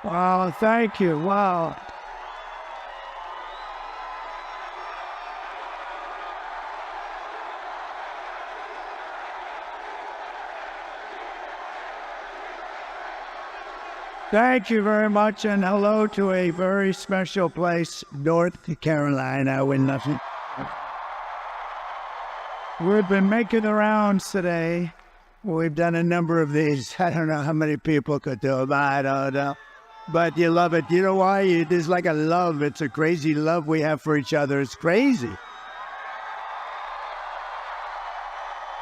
Wow, thank you. Wow. Thank you very much, and hello to a very special place, North Carolina. We've been making the rounds today. We've done a number of these. I don't know how many people could do them. I don't know. But you love it. You know why? It is like a love. It's a crazy love we have for each other. It's crazy.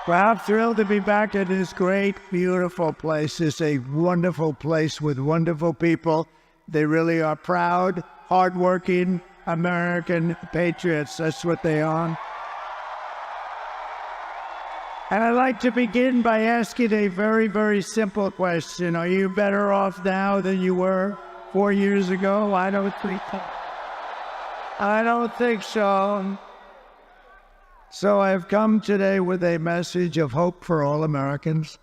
Well, I'm thrilled to be back in this great, beautiful place. It's a wonderful place with wonderful people. They really are proud, hardworking American patriots. That's what they are. And I'd like to begin by asking a very, very simple question. Are you better off now than you were 4 years ago? I don't think so. I don't think so. So I've come today with a message of hope for all Americans.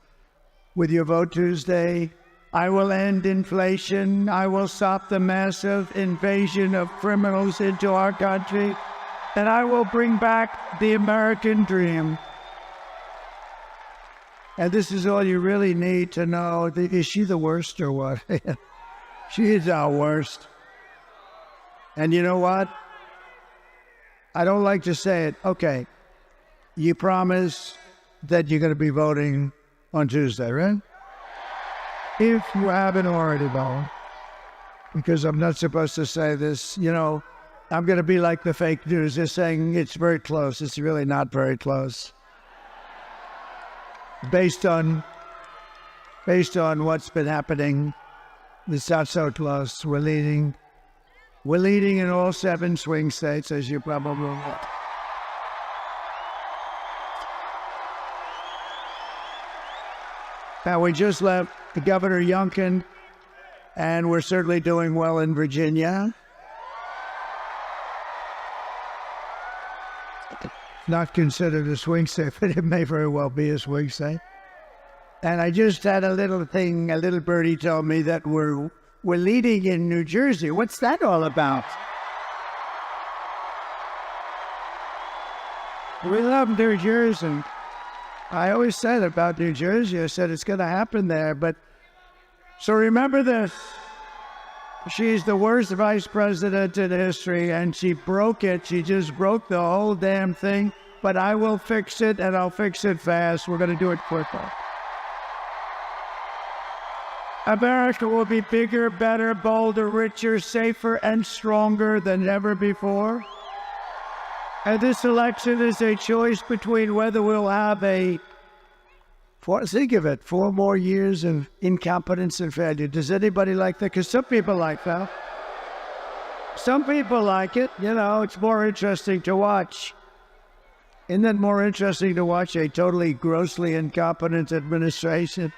With your vote Tuesday, I will end inflation. I will stop the massive invasion of criminals into our country. And I will bring back the American dream. And this is all you really need to know. Is she the worst or what? She is our worst. And you know what? I don't like to say it. Okay, you promise that you're going to be voting on Tuesday, right? If you haven't already voted, because I'm not supposed to say this, you know, I'm going to be like the fake news. They're saying it's very close. It's really not very close. Based on what's been happening, it's not so close. We're leading in all 7 swing states, as you probably know. Now, we just left Governor Youngkin, and we're certainly doing well in Virginia. Not considered a swing state, but it may very well be a swing state. And I just had a little birdie told me that we're leading in New Jersey. What's that all about? We love New Jersey. I always said about New Jersey, I said it's going to happen there. But so remember this. She's the worst vice president in history, and she broke it. She just broke the whole damn thing. But I will fix it, and I'll fix it fast. We're going to do it quickly. America will be bigger, better, bolder, richer, safer, and stronger than ever before. And this election is a choice between whether we'll have think of it, 4 more years of incompetence and failure. Does anybody like that? Because some people like that. Some people like it. You know, it's more interesting to watch. Isn't it more interesting to watch a totally grossly incompetent administration?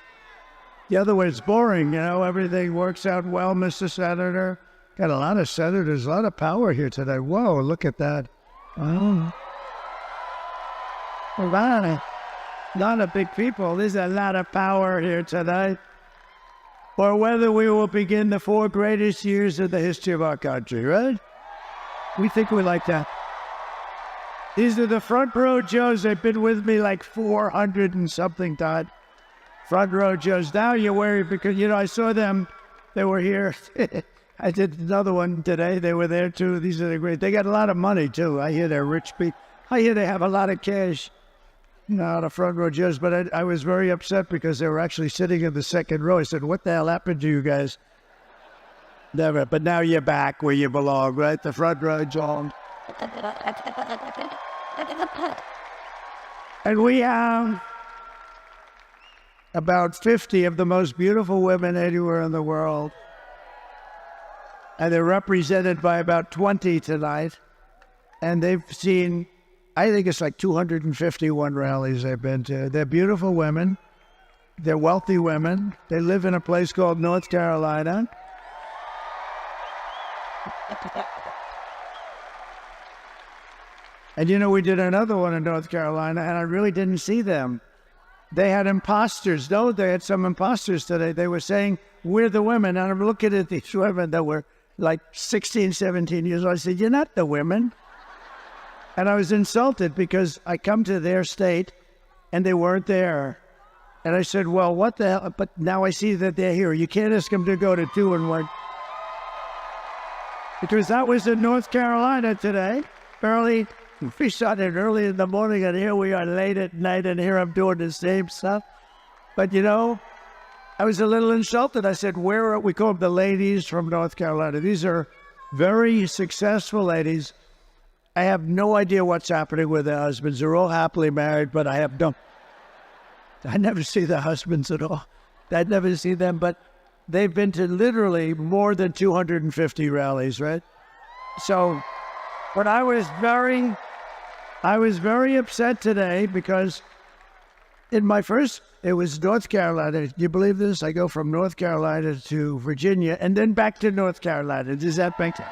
The other way, it's boring. You know, everything works out well, Mr. Senator. Got a lot of senators, a lot of power here today. Whoa, look at that. Oh. A lot of big people. There's a lot of power here tonight. Or whether we will begin the 4 greatest years of the history of our country, right? We think we like that. These are the front row Joes. They've been with me like 400 and something times. Front row Joes. Now you're worried because, you know, I saw them. They were here. I did another one today. They were there too. These are the great. They got a lot of money too. I hear they're rich people. I hear they have a lot of cash. No, the front row Joes. But I was very upset because they were actually sitting in the second row. I said, what the hell happened to you guys? Never. But now you're back where you belong, right? The front row Joes. And we have about 50 of the most beautiful women anywhere in the world. And they're represented by about 20 tonight. And they've seen, I think it's like 251 rallies they've been to. They're beautiful women. They're wealthy women. They live in a place called North Carolina. And you know, we did another one in North Carolina, and I really didn't see them. They had imposters. No, they had some imposters today. They were saying, we're the women. And I'm looking at these women that were like 16, 17 years old. I said, you're not the women. And I was insulted because I come to their state and they weren't there. And I said, well, what the hell? But now I see that they're here. You can't ask them to go to 2 and 1. Because that was in North Carolina today. We started early in the morning, and here we are late at night, and here I'm doing the same stuff. But, you know, I was a little insulted. I said, where are we? Call them the ladies from North Carolina. These are very successful ladies. I have no idea what's happening with their husbands. They're all happily married, but I never see the husbands at all. I never see them, but they've been to literally more than 250 rallies, right? So, but I was very upset today because it was North Carolina. Do you believe this? I go from North Carolina to Virginia and then back to North Carolina. Does that make sense?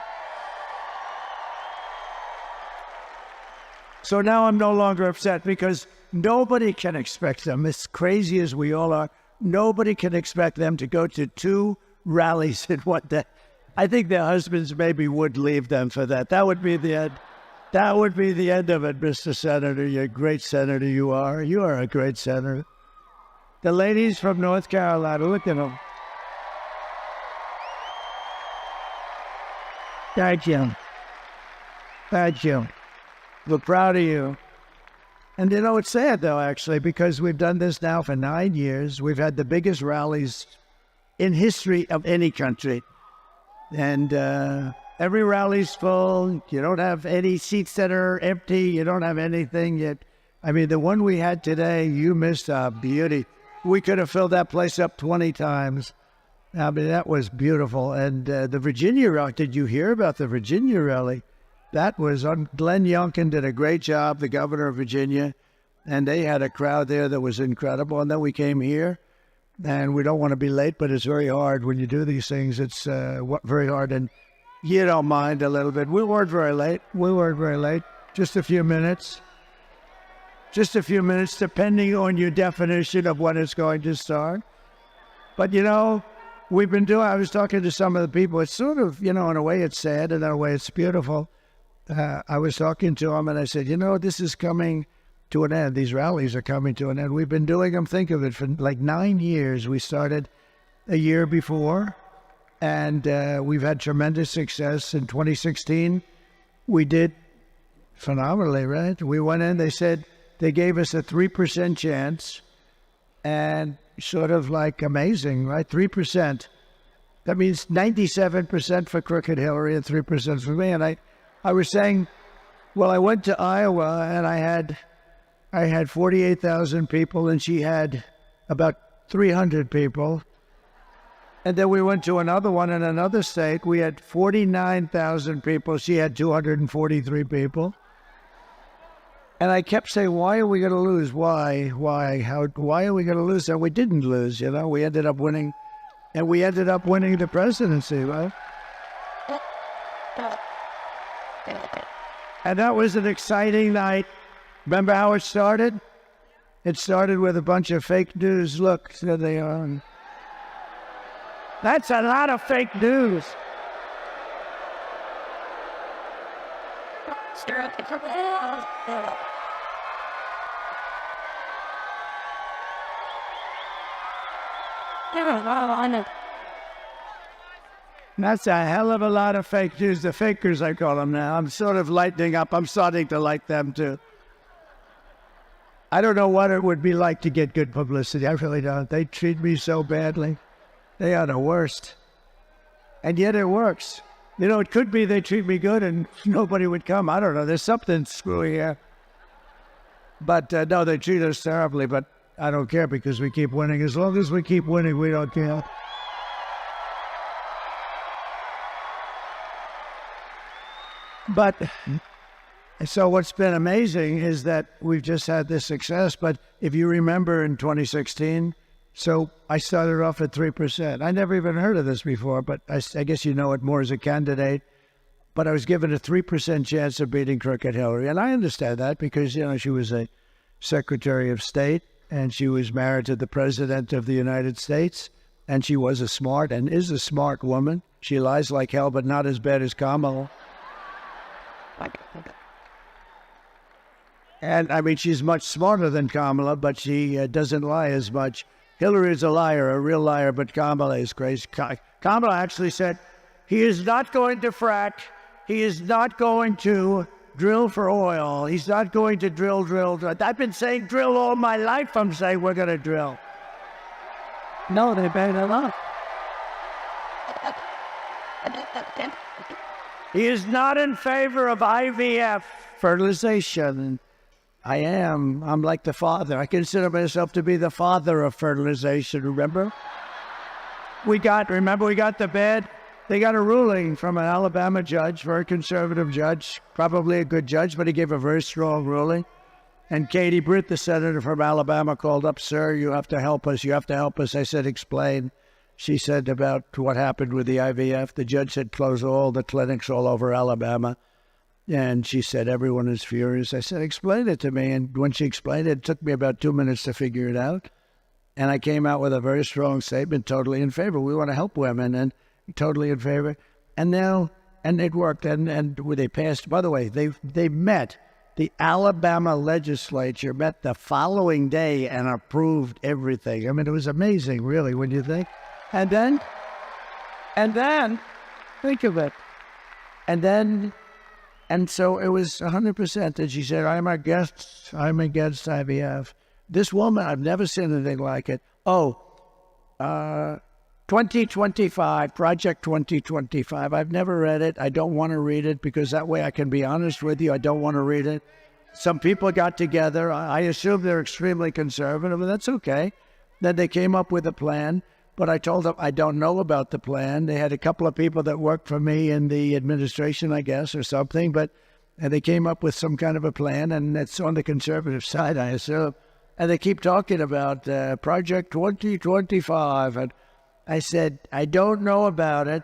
So now I'm no longer upset because nobody can expect them, as crazy as we all are, nobody can expect them to go to 2 rallies in one day. I think their husbands maybe would leave them for that. That would be the end. That would be the end of it, Mr. Senator. You're a great senator, you are. You are a great senator. The ladies from North Carolina, look at them. Thank you. Thank you. We're proud of you. And you know, it's sad, though, actually, because we've done this now for 9 years. We've had the biggest rallies in history of any country. And every rally's full. You don't have any seats that are empty. You don't have anything yet. I mean, the one we had today, you missed a beauty. We could have filled that place up 20 times. I mean, that was beautiful. And the Virginia rally, did you hear about the Virginia rally? That was on. Glenn Youngkin did a great job, the governor of Virginia, and they had a crowd there that was incredible. And then we came here, and we don't want to be late, but it's very hard when you do these things. It's very hard, and you don't mind a little bit. We weren't very late. Just a few minutes. Just a few minutes, depending on your definition of when it's going to start. But, you know, I was talking to some of the people. It's sort of, you know, in a way it's sad, and in a way it's beautiful. I was talking to them, and I said, you know, this is coming to an end. These rallies are coming to an end. We've been doing them, think of it, for like 9 years. We started a year before, and we've had tremendous success. In 2016, we did phenomenally, right? We went in, they gave us a 3% chance, and sort of like amazing, right? 3%. That means 97% for crooked Hillary and 3% for me. And I was saying, well, I went to Iowa and I had 48,000 people and she had about 300 people. And then we went to another one in another state. We had 49,000 people. She had 243 people. And I kept saying, why are we going to lose? Why are we going to lose? And we didn't lose, you know. We ended up winning. And we ended up winning the presidency, right? And that was an exciting night. Remember how it started? It started with a bunch of fake news. Look, there they are. That's a lot of fake news. That's a hell of a lot of fake news. The fakers, I call them now. I'm sort of lightening up. I'm starting to like them, too. I don't know what it would be like to get good publicity. I really don't. They treat me so badly. They are the worst. And yet it works. You know, it could be they treat me good and nobody would come. I don't know. There's something screwy here. But no, they treat us terribly. But I don't care because we keep winning. As long as we keep winning, we don't care. But so what's been amazing is that we've just had this success. But if you remember in 2016, so I started off at 3%. I never even heard of this before, but I guess you know it more as a candidate. But I was given a 3% chance of beating crooked Hillary. And I understand that because, you know, she was a Secretary of State and she was married to the President of the United States. And she was a smart and is a smart woman. She lies like hell, but not as bad as Kamala. And I mean, she's much smarter than Kamala, but she doesn't lie as much. Hillary is a liar, a real liar, but Kamala is crazy. Kamala actually said, he is not going to frack. He is not going to drill for oil. He's not going to drill. I've been saying drill all my life. I'm saying we're going to drill. No, they better not. He is not in favor of IVF, fertilization. I am. I'm like the father. I consider myself to be the father of fertilization, remember? We got the bed. They got a ruling from an Alabama judge, very conservative judge, probably a good judge, but he gave a very strong ruling. And Katie Britt, the senator from Alabama, called up, sir, you have to help us. You have to help us. I said, explain. She said about what happened with the IVF. The judge said close all the clinics all over Alabama. And she said, everyone is furious. I said, explain it to me. And when she explained it, it took me about 2 minutes to figure it out. And I came out with a very strong statement, totally in favor. We want to help women and totally in favor. And now, and it worked. And they passed, by the way, they met. The Alabama legislature met the following day and approved everything. I mean, it was amazing, really, when you think. And then, think of it. And so it was 100%. And she said, I'm against IVF. This woman, I've never seen anything like it. 2025, Project 2025. I've never read it. I don't want to read it because that way I can be honest with you. I don't want to read it. Some people got together. I assume they're extremely conservative, and that's okay. Then they came up with a plan. But I told them I don't know about the plan. They had a couple of people that worked for me in the administration, I guess, or something. And they came up with some kind of a plan, and it's on the conservative side, I assume. And they keep talking about Project 2025. And I said, I don't know about it.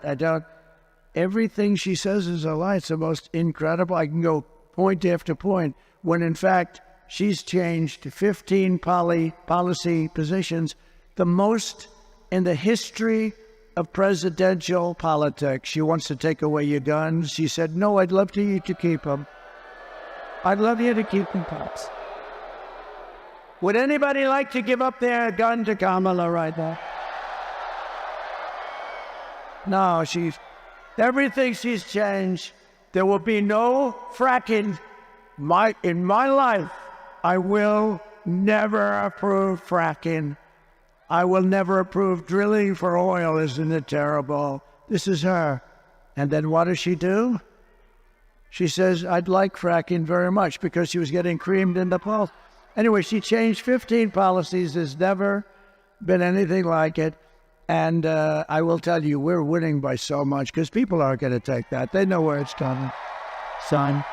Everything she says is a lie. It's the most incredible. I can go point after point, when in fact, she's changed 15 policy positions, the most in the history of presidential politics. She wants to take away your guns. She said, no, I'd love you to keep them. I'd love you to keep them, Pops. Would anybody like to give up their gun to Kamala right now? No, everything she's changed. There will be no fracking. In my life, I will never approve fracking. I will never approve drilling for oil. Isn't it terrible? This is her. And then what does she do? She says, I'd like fracking very much because she was getting creamed in the polls. Anyway, she changed 15 policies. There's never been anything like it. And I will tell you, we're winning by so much because people aren't going to take that. They know where it's coming. Son.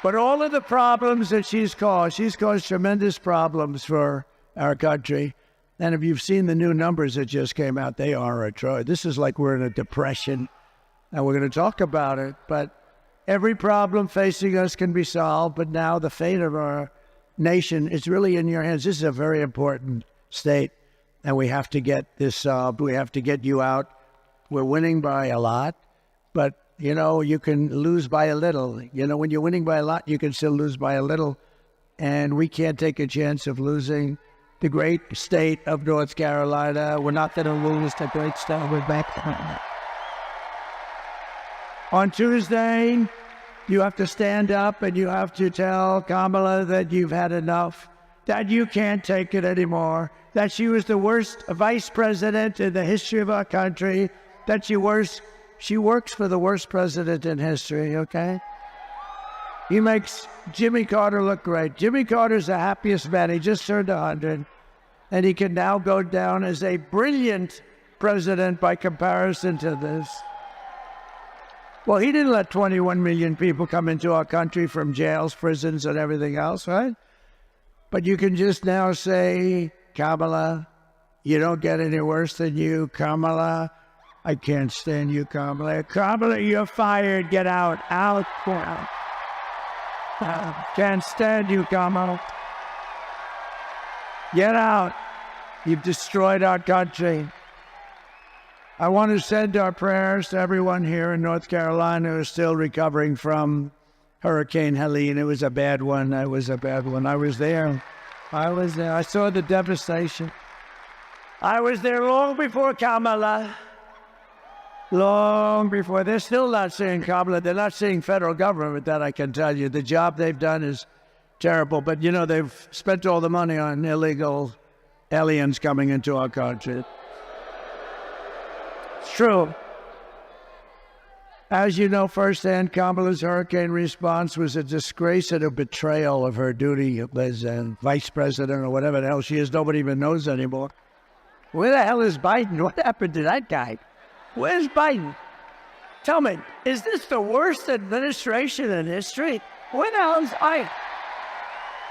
But all of the problems that she's caused tremendous problems for our country. And if you've seen the new numbers that just came out, they are atrocious. This is like we're in a depression, and we're going to talk about it. But every problem facing us can be solved, but now the fate of our nation is really in your hands. This is a very important state, and we have to get this solved. We have to get you out. We're winning by a lot, but you know, you can lose by a little. You know, when you're winning by a lot, you can still lose by a little. And we can't take a chance of losing the great state of North Carolina. We're not going to lose the great state. We're back. On Tuesday, you have to stand up and you have to tell Kamala that you've had enough, that you can't take it anymore, that she was the worst vice president in the history of our country, that she works for the worst president in history, okay? He makes Jimmy Carter look great. Jimmy Carter's the happiest man. He just turned 100, and he can now go down as a brilliant president by comparison to this. Well, he didn't let 21 million people come into our country from jails, prisons, and everything else, right? But you can just now say, Kamala, you don't get any worse than you. Kamala, I can't stand you, Kamala. Kamala, you're fired. Get out. Out. Out. Can't stand you, Kamala. Get out. You've destroyed our country. I want to send our prayers to everyone here in North Carolina who is still recovering from Hurricane Helene. It was a bad one. It was a bad one. I was there. I saw the devastation. I was there long before Kamala. Long before. They're still not seeing Kamala. They're not seeing federal government, that I can tell you. The job they've done is terrible. But, you know, they've spent all the money on illegal aliens coming into our country. It's true. As you know firsthand, Kamala's hurricane response was a disgrace and a betrayal of her duty as vice president or whatever the hell she is. Nobody even knows anymore. Where the hell is Biden? What happened to that guy? Where's Biden? Tell me, is this the worst administration in history? Where the hell is Biden?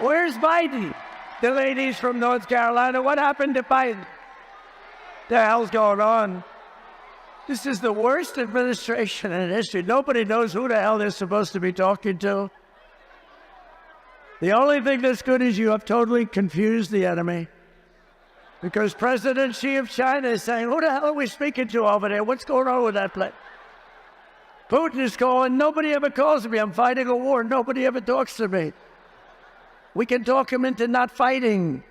Where's Biden? The ladies from North Carolina, what happened to Biden? The hell's going on? This is the worst administration in history. Nobody knows who the hell they're supposed to be talking to. The only thing that's good is you have totally confused the enemy. Because President Xi of China is saying, who the hell are we speaking to over there? What's going on with that place? Putin is calling. Nobody ever calls me. I'm fighting a war. Nobody ever talks to me. We can talk him into not fighting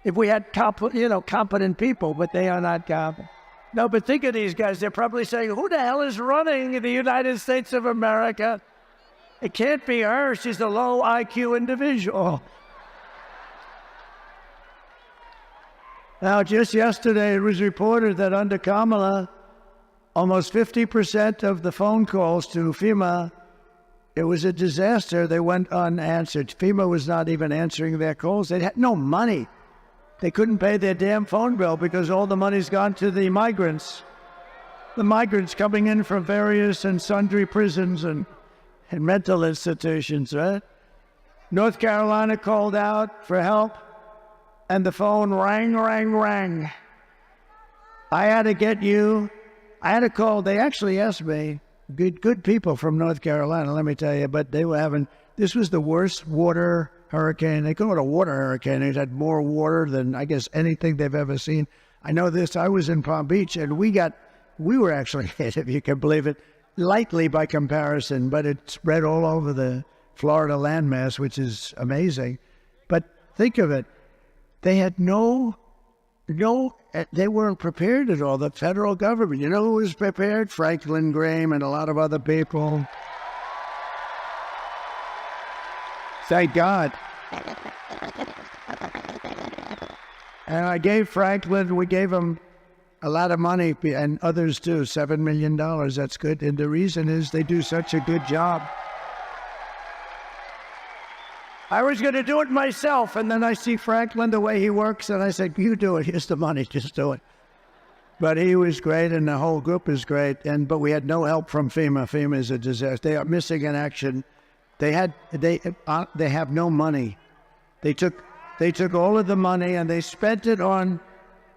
if we had competent people, but they are not competent. No, but think of these guys. They're probably saying, who the hell is running the United States of America? It can't be her. She's a low IQ individual. Now, just yesterday, it was reported that under Kamala, almost 50% of the phone calls to FEMA, it was a disaster. They went unanswered. FEMA was not even answering their calls. They had no money. They couldn't pay their damn phone bill because all the money's gone to the migrants. The migrants coming in from various and sundry prisons and mental institutions, right? North Carolina called out for help, and the phone rang. I had to call. They actually asked me, good people from North Carolina, let me tell you, but they were this was the worst water hurricane. They call it a water hurricane. It had more water than, I guess, anything they've ever seen. I know this. I was in Palm Beach, and we were actually hit, if you can believe it, lightly by comparison, but it spread all over the Florida landmass, which is amazing. But think of it. They had they weren't prepared at all. The federal government, you know who was prepared? Franklin Graham and a lot of other people. Thank God. And I gave Franklin, we gave him a lot of money, and others too, $7 million. That's good. And the reason is they do such a good job. I was going to do it myself, and then I see Franklin, the way he works, and I said, you do it. Here's the money. Just do it. But he was great, and the whole group is great. But we had no help from FEMA. FEMA is a disaster. They are missing in action. They have no money. They took all of the money and they spent it on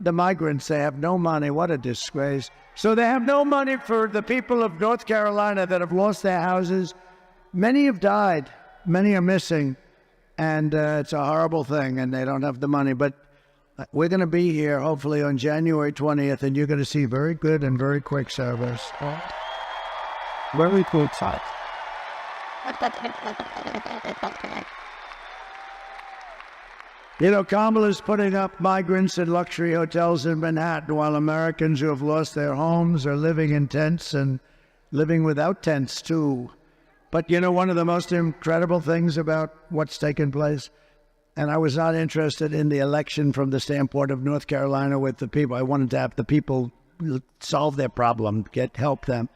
the migrants. They have no money. What a disgrace. So they have no money for the people of North Carolina that have lost their houses. Many have died. Many are missing. And it's a horrible thing, and they don't have the money. But we're going to be here, hopefully, on January 20th, and you're going to see very good and very quick service. Very cool site. You know, Kamala's putting up migrants in luxury hotels in Manhattan while Americans who have lost their homes are living in tents and living without tents, too. But, you know, one of the most incredible things about what's taken place, and I was not interested in the election from the standpoint of North Carolina with the people. I wanted to have the people solve their problem, help them.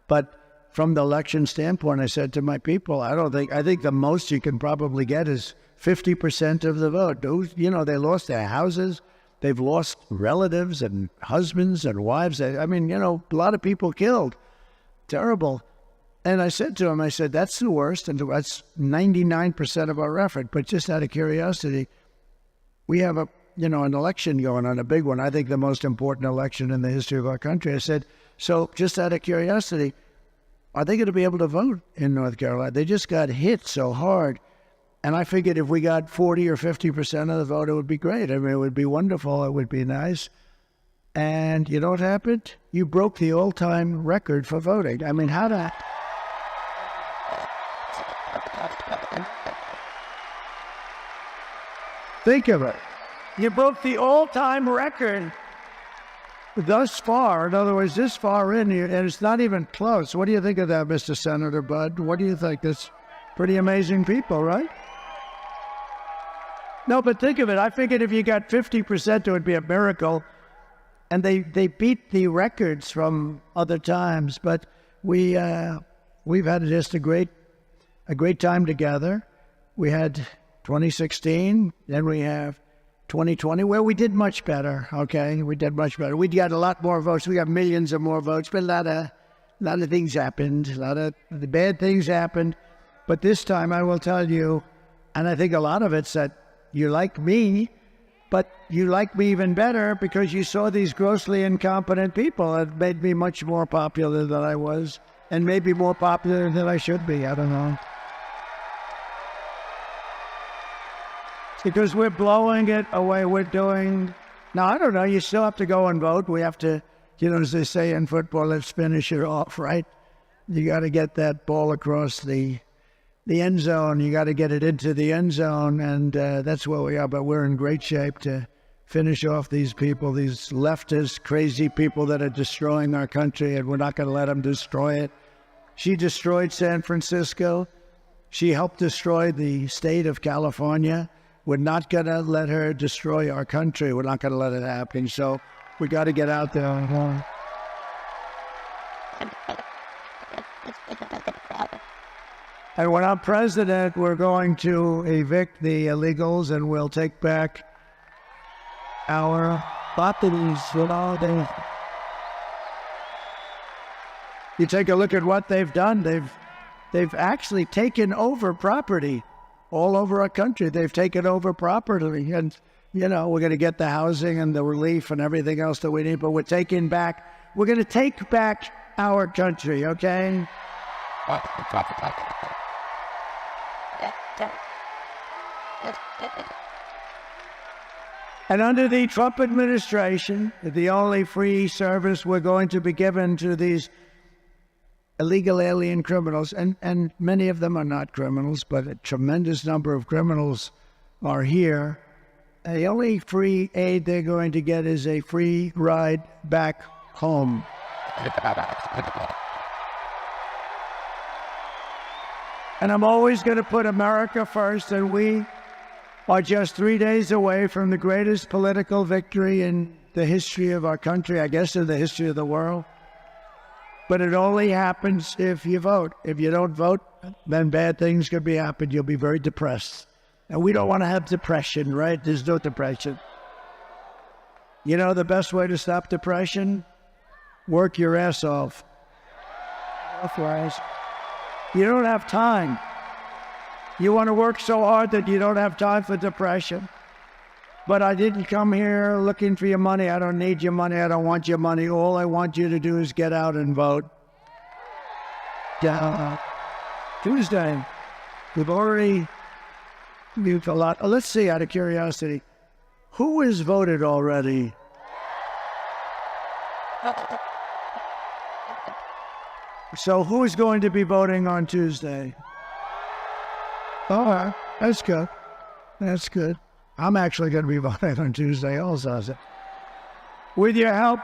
But from the election standpoint, I said to my people, I think the most you can probably get is 50% of the vote. Those, they lost their houses. They've lost relatives and husbands and wives. I mean, a lot of people killed. Terrible. And I said to him, that's the worst, and that's 99% of our effort. But just out of curiosity, we have an election going on, a big one. I think the most important election in the history of our country. I said, so just out of curiosity, are they going to be able to vote in North Carolina? They just got hit so hard. And I figured if we got 40 or 50% of the vote, it would be great. I mean, it would be wonderful. It would be nice. And you know what happened? You broke the all-time record for voting. I mean, how did... Think of it. You broke the all-time record thus far. In other words, this far in here, and it's not even close. What do you think of that, Mr. Senator Budd? What do you think? That's pretty amazing people, right? No, but think of it. I figured if you got 50%, it would be a miracle. And they beat the records from other times. But we've had just a great time together. We had 2016, then we have 2020, where we did much better, okay? We did much better. We got a lot more votes. We got millions of more votes, but a lot of things happened. A lot of the bad things happened. But this time, I will tell you, and I think a lot of it's that you like me, but you like me even better because you saw these grossly incompetent people. It made me much more popular than I was, and maybe more popular than I should be. I don't know. Because we're blowing it away. We're doing... Now, I don't know. You still have to go and vote. We have to, as they say in football, let's finish it off, right? You got to get that ball across the end zone. You got to get it into the end zone, and that's where we are. But we're in great shape to finish off these people, these leftist, crazy people that are destroying our country, and we're not going to let them destroy it. She destroyed San Francisco. She helped destroy the state of California. We're not going to let her destroy our country. We're not going to let it happen. So we got to get out there. And when I'm president, we're going to evict the illegals and we'll take back our properties. You take a look at what they've done. They've actually taken over property. All over our country, they've taken over property, and we're going to get the housing and the relief and everything else that we need. But we're going to take back our country, okay? And under the Trump administration, the only free service we're going to be given to these illegal alien criminals, and many of them are not criminals, but a tremendous number of criminals are here. The only free aid they're going to get is a free ride back home. And I'm always going to put America first, and we are just 3 days away from the greatest political victory in the history of our country, I guess in the history of the world. But it only happens if you vote. If you don't vote, then bad things could be happen. You'll be very depressed. And we don't want to have depression, right? There's no depression. The best way to stop depression? Work your ass off. Otherwise, you don't have time. You want to work so hard that you don't have time for depression. But I didn't come here looking for your money. I don't need your money. I don't want your money. All I want you to do is get out and vote. Tuesday, we've already moved a lot. Let's see, out of curiosity, who has voted already? So who is going to be voting on Tuesday? All right, that's good. That's good. I'm actually going to be voting on Tuesday also. With your help,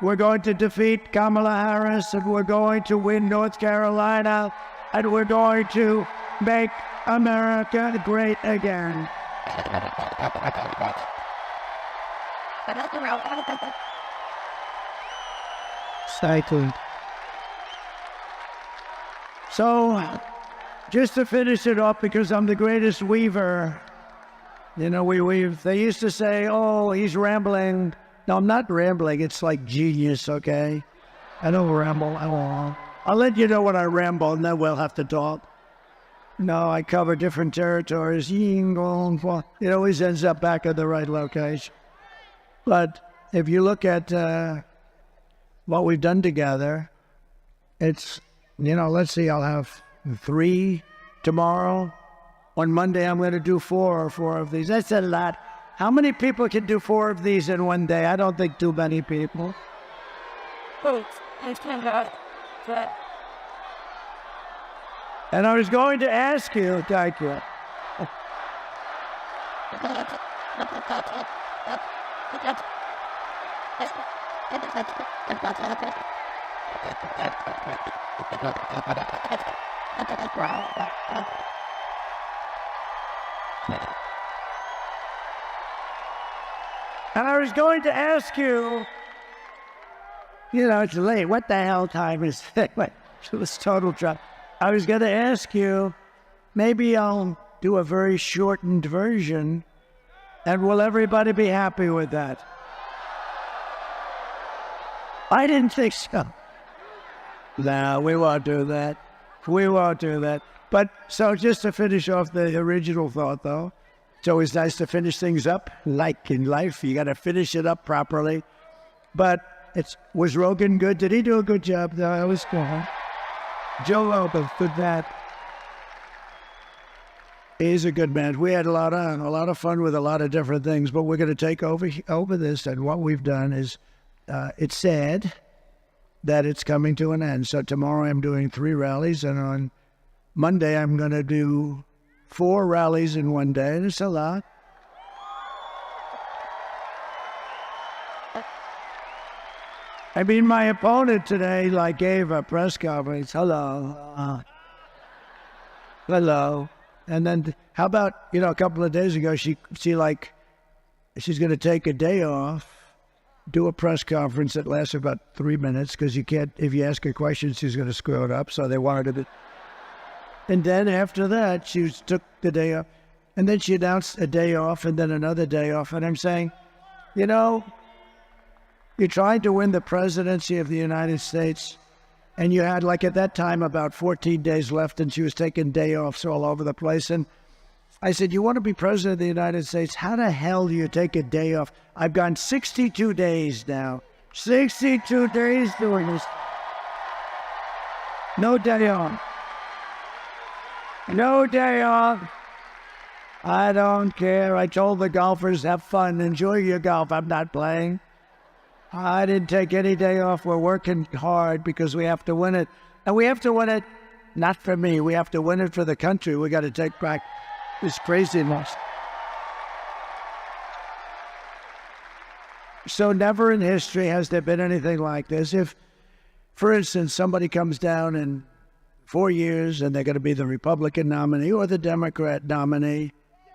we're going to defeat Kamala Harris, and we're going to win North Carolina, and we're going to make America great again. Stay tuned. So, just to finish it off, because I'm the greatest weaver, you know, we weave. They used to say, oh, he's rambling. No, I'm not rambling. It's like genius, okay? I don't ramble. I'll let you know when I ramble, and then we'll have to talk. No, I cover different territories. It always ends up back at the right location. But if you look at what we've done together, it's, you know, let's see, I'll have 3 tomorrow. On Monday, I'm going to do 4 of these. That's a lot. How many people can do 4 of these in one day? I don't think too many people. And I was going to ask you, thank you. And I was going to ask you, you know, it's late. What the hell time is it? It was total drop. I was going to ask you, maybe I'll do a very shortened version, and will everybody be happy with that? I didn't think so. No, we won't do that. We won't do that. But so just to finish off the original thought, though, it's always nice to finish things up. Like in life, you got to finish it up properly. But was Rogan good? Did he do a good job? No, I was good. Joe Rogan, good man. He's a good man. We had a lot of fun with a lot of different things, but we're going to take over this. And what we've done is, it's sad that it's coming to an end. So tomorrow I'm doing 3 rallies, and on Monday I'm going to do 4 rallies in one day. And it's a lot. I mean, my opponent today, gave a press conference. Hello. And then, how about, a couple of days ago, she's going to take a day off, do a press conference that lasts about 3 minutes, because you can't, if you ask her questions, she's going to screw it up. So they wanted to. And then after that, she took the day off. And then she announced a day off and then another day off. And I'm saying, you're trying to win the presidency of the United States, and you had, at that time, about 14 days left, and she was taking day offs all over the place. And I said, you want to be president of the United States? How the hell do you take a day off? I've gone 62 days now. 62 days doing this. No day off. No day off. I don't care. I told the golfers, have fun. Enjoy your golf. I'm not playing. I didn't take any day off. We're working hard because we have to win it. And we have to win it, not for me. We have to win it for the country. We got to take back this craziness. So never in history has there been anything like this. If, for instance, somebody comes down in 4 years and they're going to be the Republican nominee or the Democrat nominee,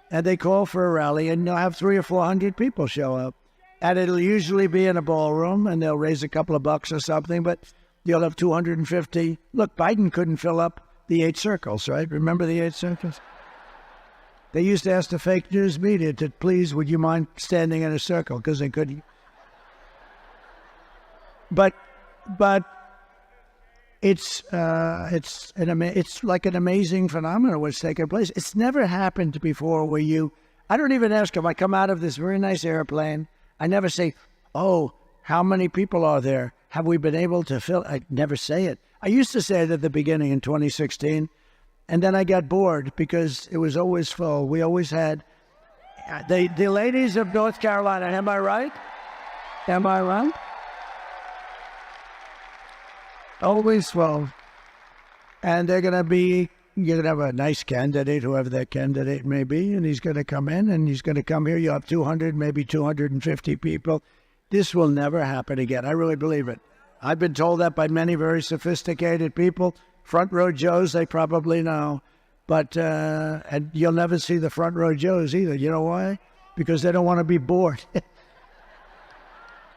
and they call for a rally, and you'll have 300 or 400 people show up. And it'll usually be in a ballroom, and they'll raise a couple of bucks or something, but you'll have 250. Look, Biden couldn't fill up the 8 circles, right? Remember the 8 circles? They used to ask the fake news media to, please, would you mind standing in a circle? Because they couldn't. But it's like an amazing phenomenon what's taking place. It's never happened before where I don't even ask them. I come out of this very nice airplane. I never say, oh, how many people are there? Have we been able to fill? I never say it. I used to say it at the beginning in 2016, and then I got bored because it was always full. We always had the ladies of North Carolina. Am I right? Am I right? Always full. And you're going to have a nice candidate, whoever that candidate may be, and he's going to come in, and he's going to come here. You have 200, maybe 250 people. This will never happen again. I really believe it. I've been told that by many very sophisticated people. Front row Joes, they probably know. But and you'll never see the front row Joes either. You know why? Because they don't want to be bored.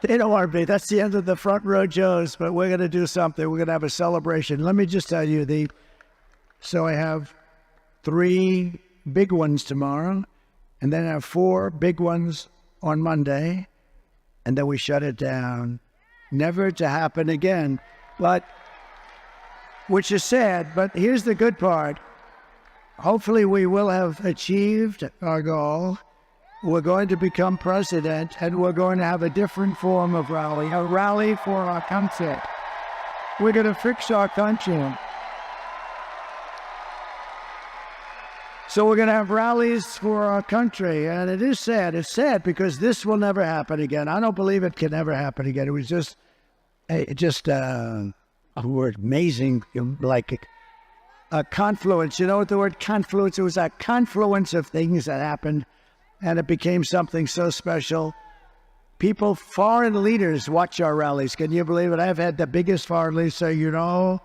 They don't want to be. That's the end of the front row Joes. But we're going to do something. We're going to have a celebration. Let me just tell you, So I have 3 big ones tomorrow, and then I have 4 big ones on Monday, and then we shut it down. Never to happen again. But, which is sad, but here's the good part. Hopefully we will have achieved our goal. We're going to become president, and we're going to have a different form of rally, a rally for our country. We're going to fix our country. So we're going to have rallies for our country, and it is sad. It's sad because this will never happen again. I don't believe it can ever happen again. It was just a word, amazing, like a confluence. You know what the word confluence? It was a confluence of things that happened, and it became something so special. People, foreign leaders, watch our rallies. Can you believe it? I've had the biggest foreign leaders say, you know,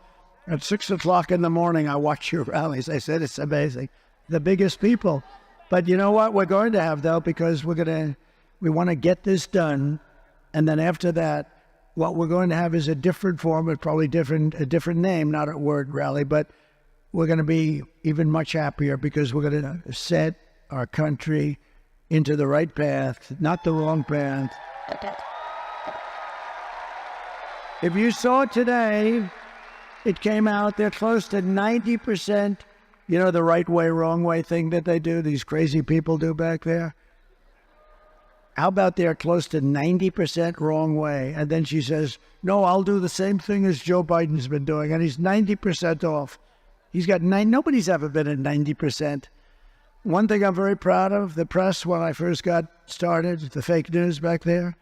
at 6 o'clock in the morning, I watch your rallies. I said, it's amazing. The biggest people. But you know what we're going to have, though, because we want to get this done. And then after that, what we're going to have is a different form, probably a different name, not a word rally, but we're going to be even much happier because we're going to set our country into the right path, not the wrong path. If you saw today, it came out, they're close to 90%. You know, the right way, wrong way thing that they do, these crazy people do back there? How about they're close to 90% wrong way? And then she says, no, I'll do the same thing as Joe Biden's been doing. And he's 90% off. He's got nobody's ever been at 90%. One thing I'm very proud of, the press, when I first got started, the fake news back there.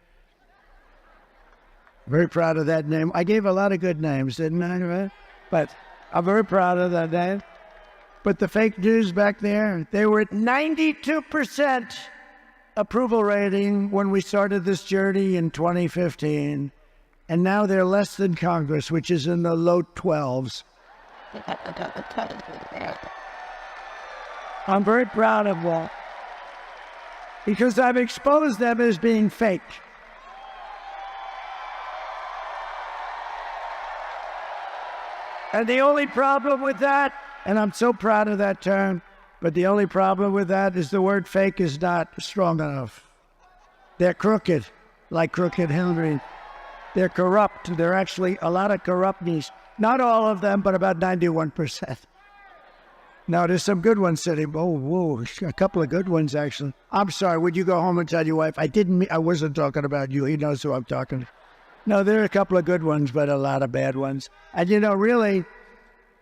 Very proud of that name. I gave a lot of good names, didn't I? Right? But I'm very proud of that name. But the fake news back there, they were at 92% approval rating when we started this journey in 2015. And now they're less than Congress, which is in the low 12s. I'm very proud of that. Because I've exposed them as being fake. And the only problem with that, and I'm so proud of that term, but the only problem with that is the word fake is not strong enough. They're crooked, like Crooked Hillary. They're corrupt. There are actually a lot of corruptness. Not all of them, but about 91%. Now, there's some good ones sitting. Oh, whoa, a couple of good ones, actually. I'm sorry, would you go home and tell your wife? I wasn't talking about you. He knows who I'm talking to. No, there are a couple of good ones, but a lot of bad ones. And, you know, really,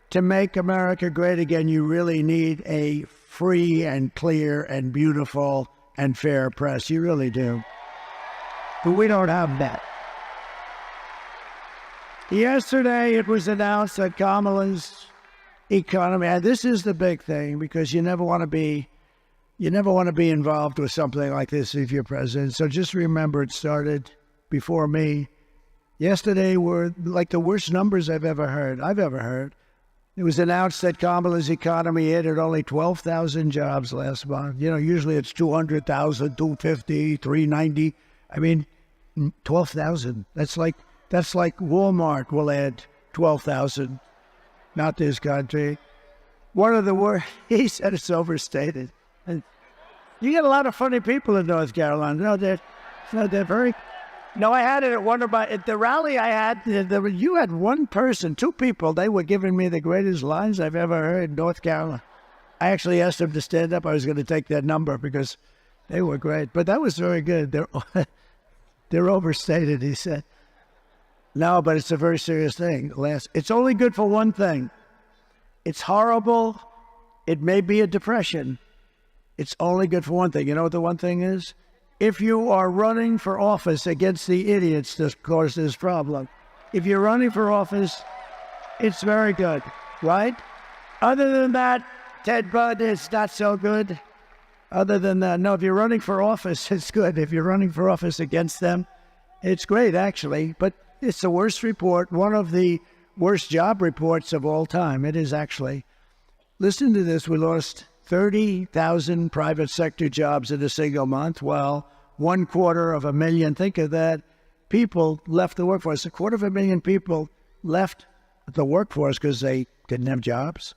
to make America great again, you really need a free and clear and beautiful and fair press. You really do. But we don't have that. Yesterday, it was announced that Kamala's economy, and this is the big thing, because you never want to be involved with something like this if you're president. So just remember, it started before me. Yesterday were like the worst numbers I've ever heard. It was announced that Kamala's economy added only 12,000 jobs last month. You know, usually it's 200,000, 250, 390. I mean, 12,000. That's like Walmart will add 12,000. Not this country. One of the worst, he said it's overstated. And you get a lot of funny people in North Carolina. No, they're very... No, I had it at one of my... At the rally I had, you had one person, 2 people. They were giving me the greatest lines I've ever heard in North Carolina. I actually asked them to stand up. I was going to take their number because they were great. But that was very good. They're overstated, he said. No, but it's a very serious thing. It's only good for one thing. It's horrible. It may be a depression. It's only good for one thing. You know what the one thing is? If you are running for office against the idiots that cause this problem, if you're running for office, it's very good, right? Other than that, Ted Budd, it's not so good. Other than that, no, if you're running for office, it's good. If you're running for office against them, it's great, actually. But it's the worst report, one of the worst job reports of all time. It is actually. Listen to this. We lost 30,000 private sector jobs in a single month, while 250,000, think of that, people left the workforce. 250,000 people left the workforce because they didn't have jobs.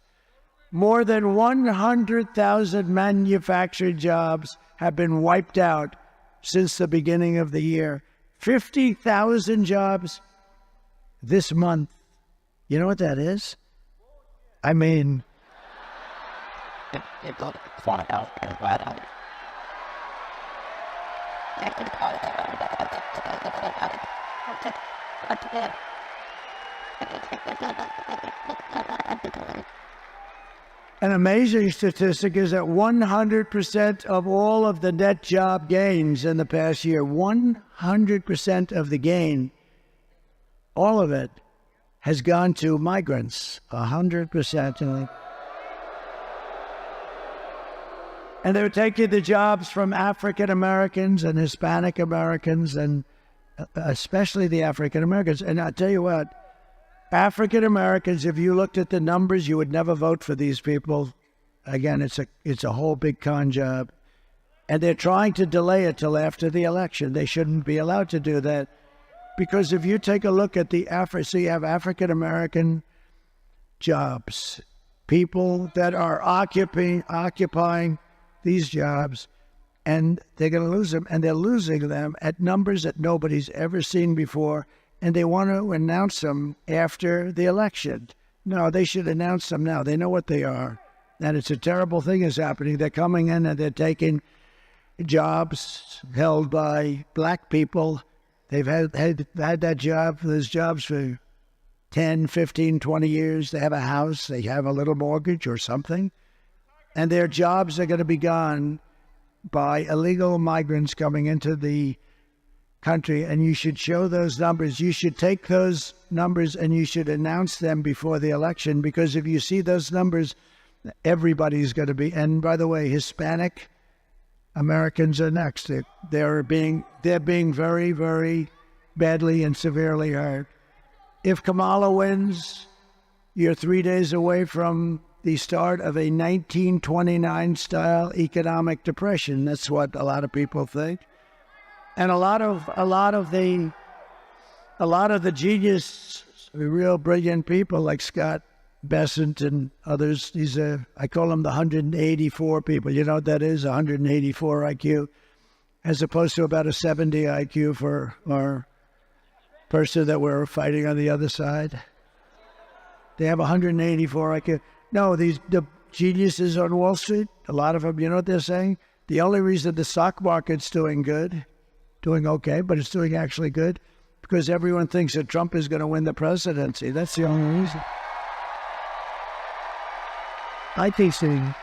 More than 100,000 manufactured jobs have been wiped out since the beginning of the year. 50,000 jobs this month. You know what that is? I mean... An amazing statistic is that 100% of all of the net job gains in the past year, 100% of the gain, all of it, has gone to migrants, 100%. And they're taking the jobs from African Americans and Hispanic Americans, and especially the African Americans. And I'll tell you what, African Americans, if you looked at the numbers, you would never vote for these people. Again, it's a whole big con job. And they're trying to delay it till after the election. They shouldn't be allowed to do that. Because if you take a look at so you have African American jobs, people that are occupying these jobs, and they're going to lose them, and they're losing them at numbers that nobody's ever seen before, and they want to announce them after the election. No, they should announce them now. They know what they are, and it's a terrible thing is happening. They're coming in and they're taking jobs held by black people. They've had that job, those jobs for 10, 15, 20 years. They have a house, they have a little mortgage or something, and their jobs are going to be gone by illegal migrants coming into the country. And you should show those numbers. You should take those numbers and you should announce them before the election, because if you see those numbers, everybody's going to be. And by the way, Hispanic Americans are next. They're being very, very badly and severely hurt. If Kamala wins, you're 3 days away from the start of a 1929-style economic depression. That's what a lot of people think. And a lot of the genius, real brilliant people like Scott Bessent and others, I call them the 184 people. You know what that is? 184 IQ, as opposed to about a 70 IQ for our person that we're fighting on the other side. They have 184 IQ. No, the geniuses on Wall Street, a lot of them, you know what they're saying? The only reason the stock market's doing okay, but it's doing actually good, because everyone thinks that Trump is going to win the presidency. That's the only reason. I think so.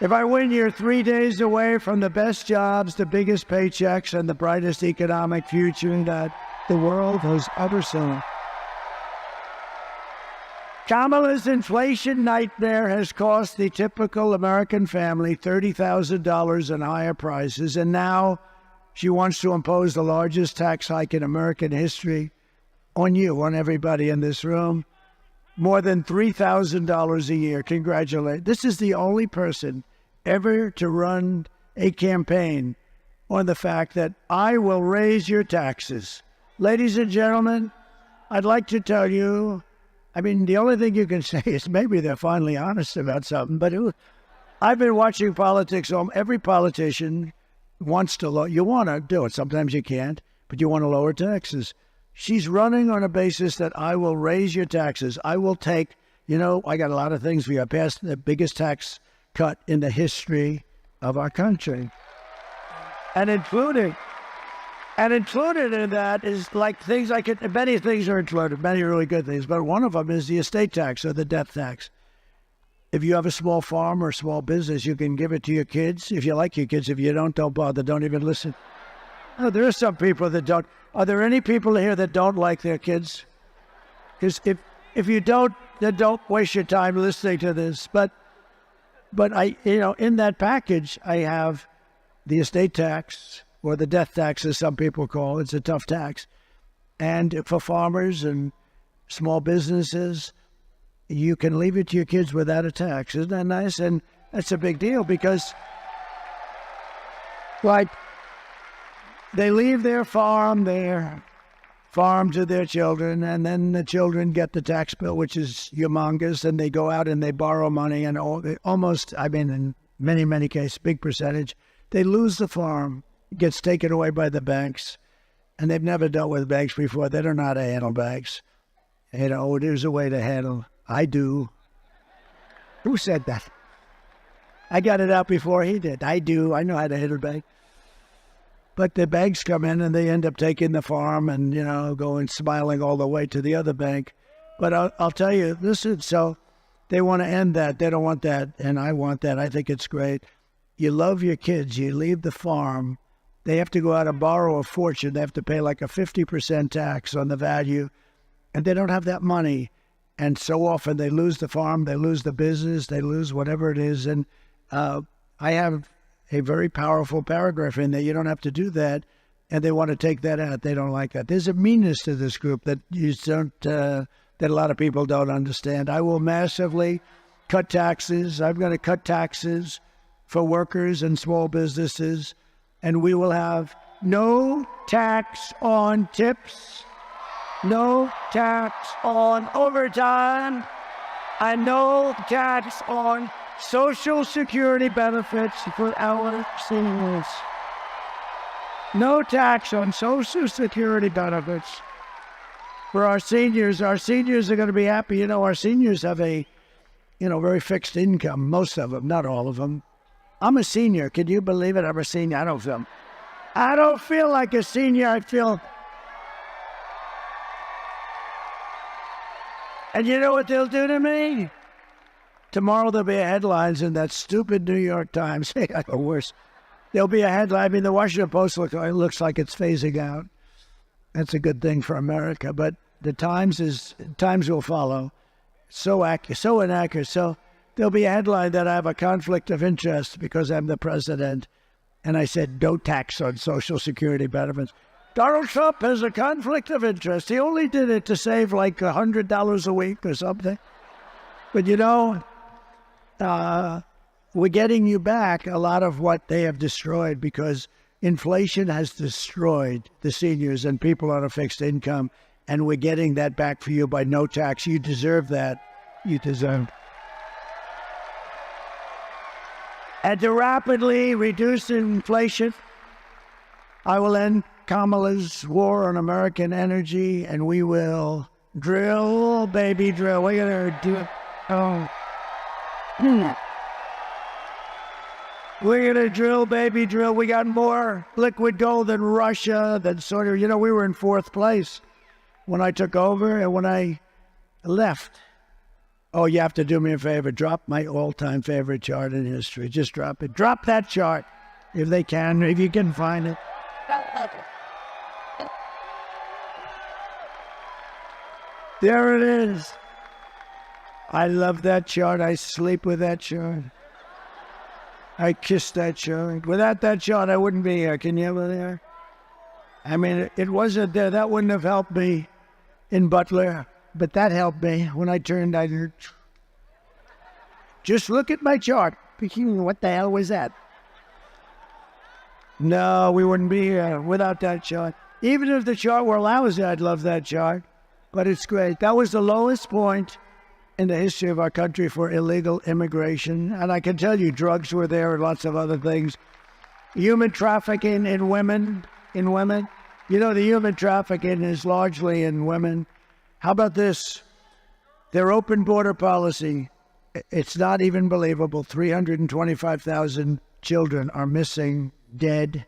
If I win, you're 3 days away from the best jobs, the biggest paychecks, and the brightest economic future that the world has ever seen. Kamala's inflation nightmare has cost the typical American family $30,000 in higher prices, and now she wants to impose the largest tax hike in American history on you, on everybody in this room. More than $3,000 a year. Congratulations. This is the only person ever to run a campaign on the fact that I will raise your taxes. Ladies and gentlemen, I'd like to tell you, the only thing you can say is maybe they're finally honest about something, but I've been watching politics. Every politician wants to you want to do it. Sometimes you can't, but you want to lower taxes. She's running on a basis that I will raise your taxes. I will take, I got a lot of things for you. I passed the biggest tax cut in the history of our country. And included in that is like things many things are included, many really good things, but one of them is the estate tax or the death tax. If you have a small farm or small business, you can give it to your kids. If you like your kids, if you don't bother, don't even listen. No, there are some people that don't. Are there any people here that don't like their kids? Because if you don't, then don't waste your time listening to this. But I, in that package, I have the estate tax, or the death tax, as some people call it. It's a tough tax. And for farmers and small businesses, you can leave it to your kids without a tax. Isn't that nice? And that's a big deal because, they leave their farm, their farm to their children, and then the children get the tax bill, which is humongous, and they go out and they borrow money, and almost, I mean, in many, many cases, big percentage, they lose the farm. It gets taken away by the banks, and they've never dealt with banks before. They don't know how to handle banks. You know, there's a way to handle. I do. Who said that? I got it out before he did. I do. I know how to handle bank. But the banks come in and they end up taking the farm and, you know, going smiling all the way to the other bank. But I'll tell you, listen, so they want to end that. They don't want that. And I want that. I think it's great. You love your kids. You leave the farm. They have to go out and borrow a fortune. They have to pay like a 50% tax on the value. And they don't have that money. And so often they lose the farm. They lose the business. They lose whatever it is. And I have a very powerful paragraph in there. You don't have to do that, and they want to take that out. They don't like that. There's a meanness to this group that you don't, that a lot of people don't understand. I will massively cut taxes. I'm going to cut taxes for workers and small businesses, and we will have no tax on tips, no tax on overtime, and no tax on Social Security benefits for our seniors. No tax on Social Security benefits for our seniors. Our seniors are going to be happy. You know, our seniors have a, you know, very fixed income. Most of them, not all of them. I'm a senior. Can you believe it? I'm a senior. I don't feel like a senior. I feel. And you know what they'll do to me? Tomorrow there'll be headlines in that stupid New York Times, or worse. There'll be a headline. I mean, the Washington Post looks like it's phasing out. That's a good thing for America. But the Times will follow. So inaccurate. So there'll be a headline that I have a conflict of interest because I'm the president. And I said, no tax on Social Security benefits. Donald Trump has a conflict of interest. He only did it to save like $100 a week or something. But you know, we're getting you back a lot of what they have destroyed because inflation has destroyed the seniors and people on a fixed income, and we're getting that back for you by no tax. You deserve that. You deserve. And to rapidly reduce inflation, I will end Kamala's war on American energy, and we will drill, baby, drill. We're going to do it. Oh. We're going to drill, baby, drill. We got more liquid gold than Russia, than sort of, you know, we were in fourth place when I took over and when I left. Oh, you have to do me a favor. Drop my all-time favorite chart in history. Just drop it. Drop that chart if they can, if you can find it. There it is. I love that chart. I sleep with that chart. I kiss that chart. Without that chart, I wouldn't be here. Can you believe it? I mean, it wasn't there. That wouldn't have helped me in Butler, but that helped me when I turned. Just look at my chart. What the hell was that? No, we wouldn't be here without that chart. Even if the chart were lousy, I'd love that chart. But it's great. That was the lowest point in the history of our country for illegal immigration. And I can tell you drugs were there and lots of other things. Human trafficking in women. You know, the human trafficking is largely in women. How about this? Their open border policy, it's not even believable. 325,000 children are missing, dead,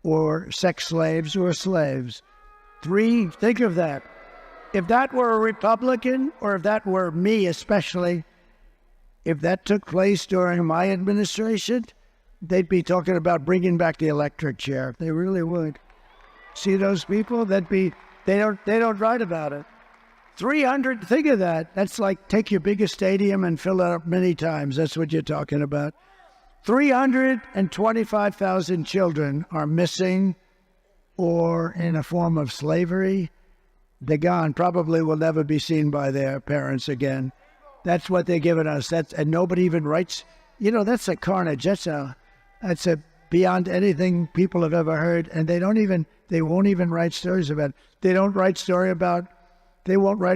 or sex slaves or slaves. Think of that. If that were a Republican, or if that were me especially, if that took place during my administration, they'd be talking about bringing back the electric chair. They really would. See those people? They don't write about it. 300, think of that. That's like take your biggest stadium and fill it up many times. That's what you're talking about. 325,000 children are missing or in a form of slavery. They're gone. Probably will never be seen by their parents again. That's what they're giving us. And nobody even writes. You know, that's a carnage. That's a beyond anything people have ever heard, and they won't even write stories about it. They won't write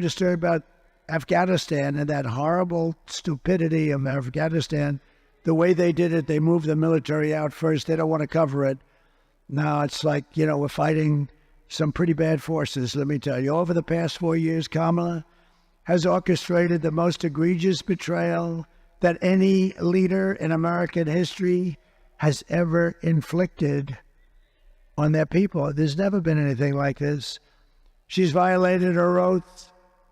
a story about Afghanistan and that horrible stupidity of Afghanistan. The way they did it, they moved the military out first. They don't want to cover it. Now it's like, we're fighting some pretty bad forces, let me tell you. Over the past 4 years, Kamala has orchestrated the most egregious betrayal that any leader in American history has ever inflicted on their people. There's never been anything like this. She's violated her oath,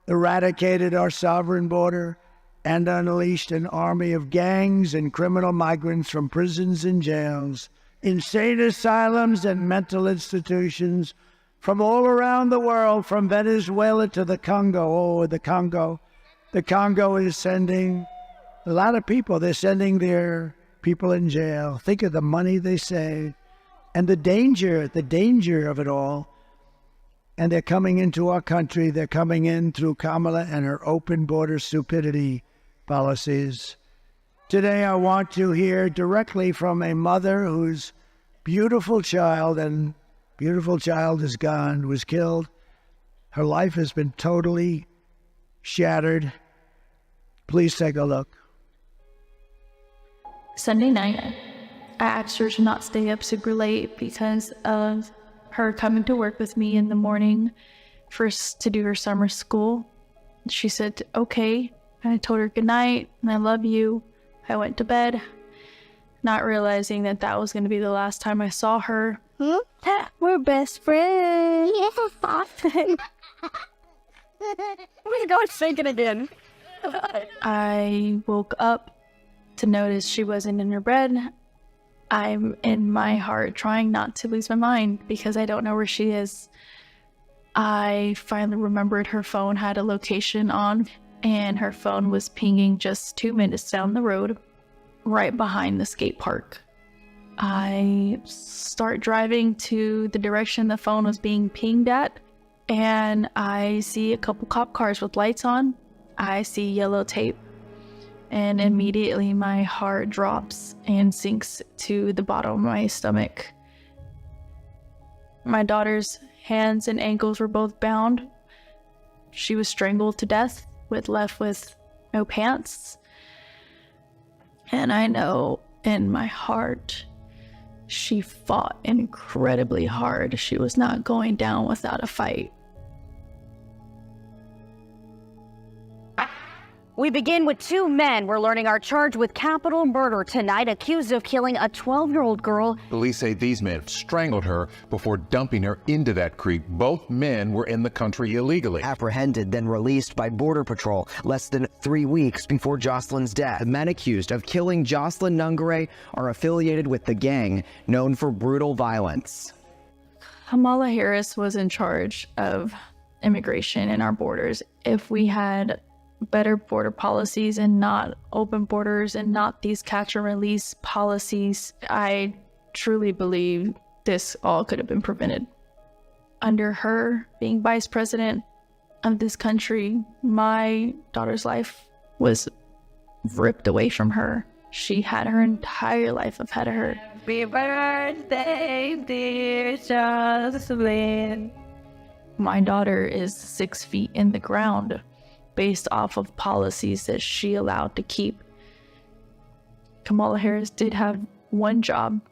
eradicated our sovereign border, and unleashed an army of gangs and criminal migrants from prisons and jails, insane asylums and mental institutions from all around the world, from Venezuela to the Congo. Oh, the Congo. The Congo is sending a lot of people. They're sending their people in jail. Think of the money they save and the danger of it all. And they're coming into our country. They're coming in through Kamala and her open border stupidity policies. Today, I want to hear directly from a mother whose beautiful child is gone, was killed. Her life has been totally shattered. Please take a look. Sunday night, I asked her to not stay up super late because of her coming to work with me in the morning first to do her summer school. She said, okay. I told her good night and I love you. I went to bed, not realizing that that was going to be the last time I saw her. We're best friends. We're going to sing it again. I woke up to notice she wasn't in her bed. I'm in my heart trying not to lose my mind because I don't know where she is. I finally remembered her phone had a location on, and her phone was pinging just 2 minutes down the road, right behind the skate park. I start driving to the direction the phone was being pinged at, and I see a couple cop cars with lights on. I see yellow tape, and immediately my heart drops and sinks to the bottom of my stomach. My daughter's hands and ankles were both bound. She was strangled to death, left with no pants. And I know in my heart, she fought incredibly hard. She was not going down without a fight. We begin with two men. We're learning are charged with capital murder tonight, accused of killing a 12-year-old girl. Police say these men strangled her before dumping her into that creek. Both men were in the country illegally. Apprehended, then released by Border Patrol less than 3 weeks before Jocelyn's death. The men accused of killing Jocelyn Nungare are affiliated with the gang known for brutal violence. Kamala Harris was in charge of immigration in our borders. If we had better border policies and not open borders and not these catch and release policies, I truly believe this all could have been prevented. Under her being vice president of this country, my daughter's life was ripped away from her. She had her entire life ahead of her. Happy birthday, dear Jocelyn. My daughter is 6 feet in the ground, based off of policies that she allowed to keep. Kamala Harris did have one job,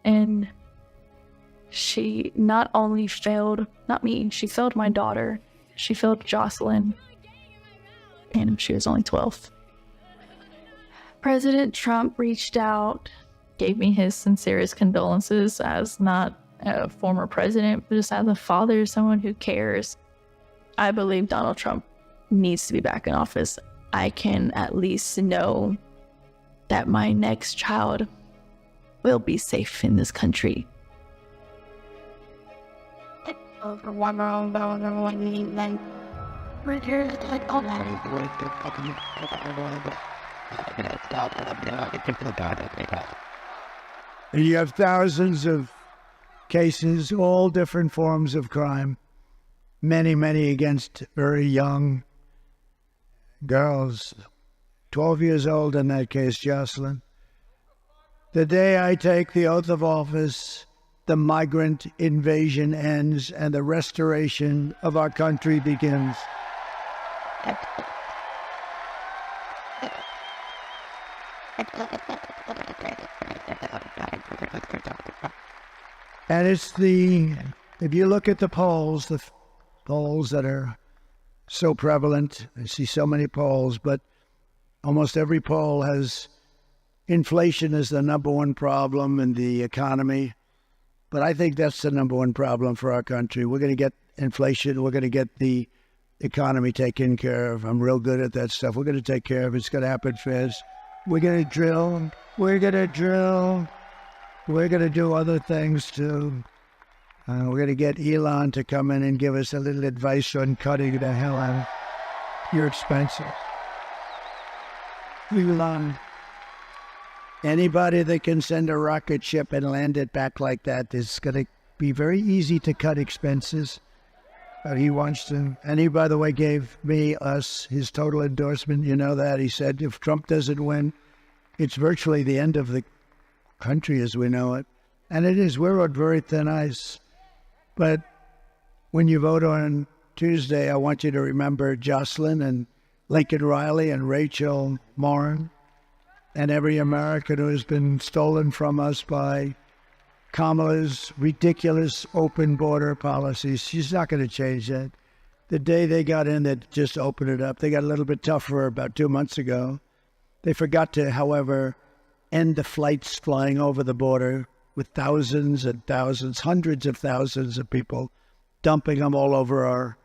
and she not only failed, not me, she failed my daughter, she failed Jocelyn, and she was only 12. President Trump reached out, gave me his sincerest condolences as not a former president, but just as a father, someone who cares. I believe Donald Trump needs to be back in office. I can at least know that my next child will be safe in this country. You have thousands of cases, all different forms of crime, many against very young girls, 12 years old in that case, Jocelyn. The day I take the oath of office, the migrant invasion ends and the restoration of our country begins. And if you look at the polls that are so prevalent, I see so many polls, but almost every poll has inflation as the number one problem in the economy. But I think that's the number one problem for our country. We're going to get inflation. We're going to get the economy taken care of. I'm real good at that stuff. We're going to take care of it. It's going to happen fast. We're going to drill. We're going to drill. We're going to do other things too. We're going to get Elon to come in and give us a little advice on cutting the hell out of your expenses. Elon. Anybody that can send a rocket ship and land it back like that is going to be very easy to cut expenses. But he wants to. And he, by the way, gave us his total endorsement. You know that. He said if Trump doesn't win, it's virtually the end of the country as we know it. And it is. We're on very thin ice. But when you vote on Tuesday, I want you to remember Jocelyn and Lincoln Riley and Rachel Morin and every American who has been stolen from us by Kamala's ridiculous open border policies. She's not going to change that. The day they got in, they just opened it up. They got a little bit tougher about 2 months ago. They forgot to, however, end the flights flying over the border with thousands and thousands, hundreds of thousands of people, dumping them all over our